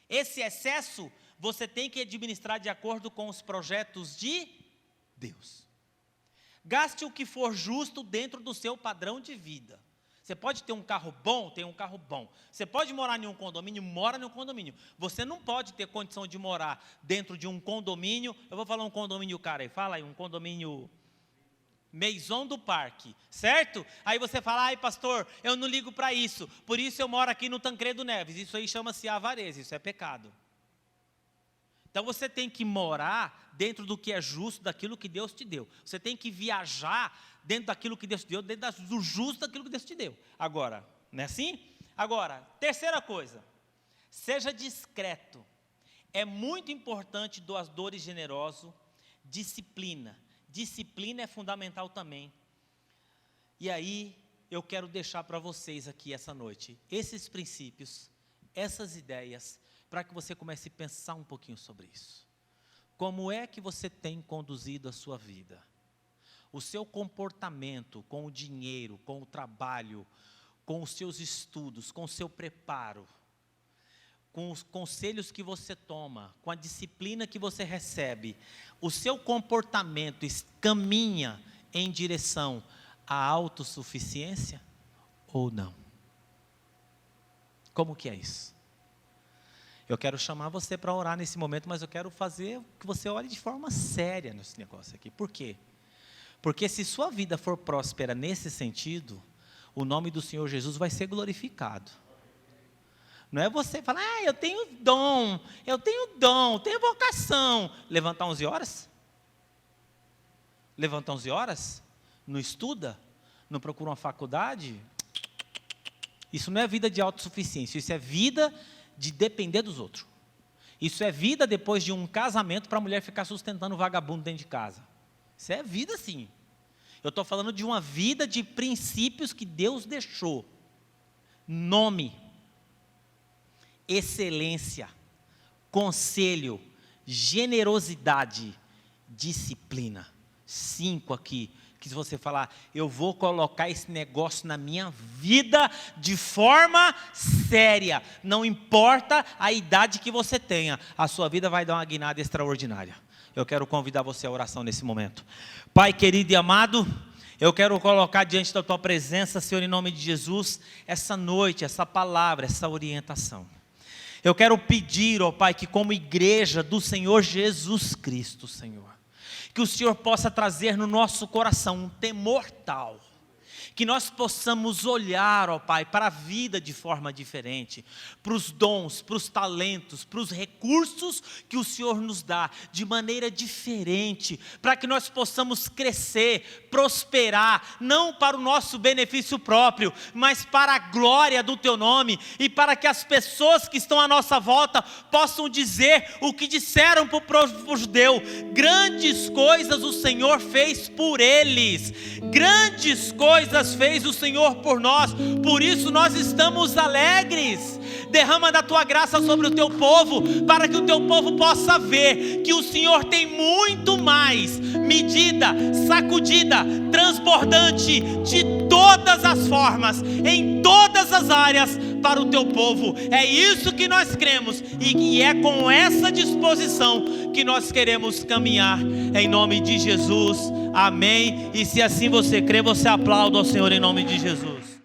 esse excesso, você tem que administrar de acordo com os projetos de Deus. Gaste o que for justo dentro do seu padrão de vida. Você pode ter um carro bom, tem um carro bom. Você pode morar em um condomínio, mora em um condomínio. Você não pode ter condição de morar dentro de um condomínio. Eu vou falar um condomínio, cara, aí fala aí, um condomínio Maison do Parque, certo? Aí você fala, ai pastor, eu não ligo para isso, por isso eu moro aqui no Tancredo Neves. Isso aí chama-se avareza, isso é pecado. Então você tem que morar dentro do que é justo, daquilo que Deus te deu. Você tem que viajar dentro daquilo que Deus te deu, dentro do justo daquilo que Deus te deu. Agora, não é assim? Agora, terceira coisa, seja discreto. É muito importante doador e generoso, disciplina. Disciplina é fundamental também. E aí, eu quero deixar para vocês aqui essa noite, esses princípios, essas ideias, para que você comece a pensar um pouquinho sobre isso. Como é que você tem conduzido a sua vida? O seu comportamento com o dinheiro, com o trabalho, com os seus estudos, com o seu preparo, com os conselhos que você toma, com a disciplina que você recebe, o seu comportamento caminha em direção à autossuficiência ou não? Como que é isso? Eu quero chamar você para orar nesse momento, mas eu quero fazer que você olhe de forma séria nesse negócio aqui. Por quê? Porque se sua vida for próspera nesse sentido, o nome do Senhor Jesus vai ser glorificado. Não é você falar, eu tenho dom, tenho vocação. Levantar 11 horas? Levanta 11 horas? Não estuda? Não procura uma faculdade? Isso não é vida de autossuficiência, isso é vida de depender dos outros. Isso é vida depois de um casamento para a mulher ficar sustentando o vagabundo dentro de casa. Isso é vida sim. Eu estou falando de uma vida de princípios que Deus deixou. Nome, excelência, conselho, generosidade, disciplina. 5 aqui, que se você falar, eu vou colocar esse negócio na minha vida de forma séria, não importa a idade que você tenha, a sua vida vai dar uma guinada extraordinária. Eu quero convidar você à oração nesse momento. Pai querido e amado, eu quero colocar diante da tua presença, Senhor, em nome de Jesus, essa noite, essa palavra, essa orientação. Eu quero pedir, ó Pai, que como igreja do Senhor Jesus Cristo, Senhor, que o Senhor possa trazer no nosso coração um temor tal, que nós possamos olhar, ó Pai, para a vida de forma diferente, para os dons, para os talentos, para os recursos que o Senhor nos dá, de maneira diferente, para que nós possamos crescer, prosperar, não para o nosso benefício próprio, mas para a glória do Teu nome, e para que as pessoas que estão à nossa volta possam dizer o que disseram para o judeu: grandes coisas o Senhor fez por eles. Grandes coisas fez o Senhor por nós, por isso nós estamos alegres. Derrama da tua graça sobre o teu povo, para que o teu povo possa ver que o Senhor tem muito mais, medida, sacudida, transbordante, de todas as formas, em todas as áreas, para o teu povo. É isso que nós cremos, e é com essa disposição que nós queremos caminhar, em nome de Jesus, amém. E se assim você crê, você aplauda ao Senhor em nome de Jesus.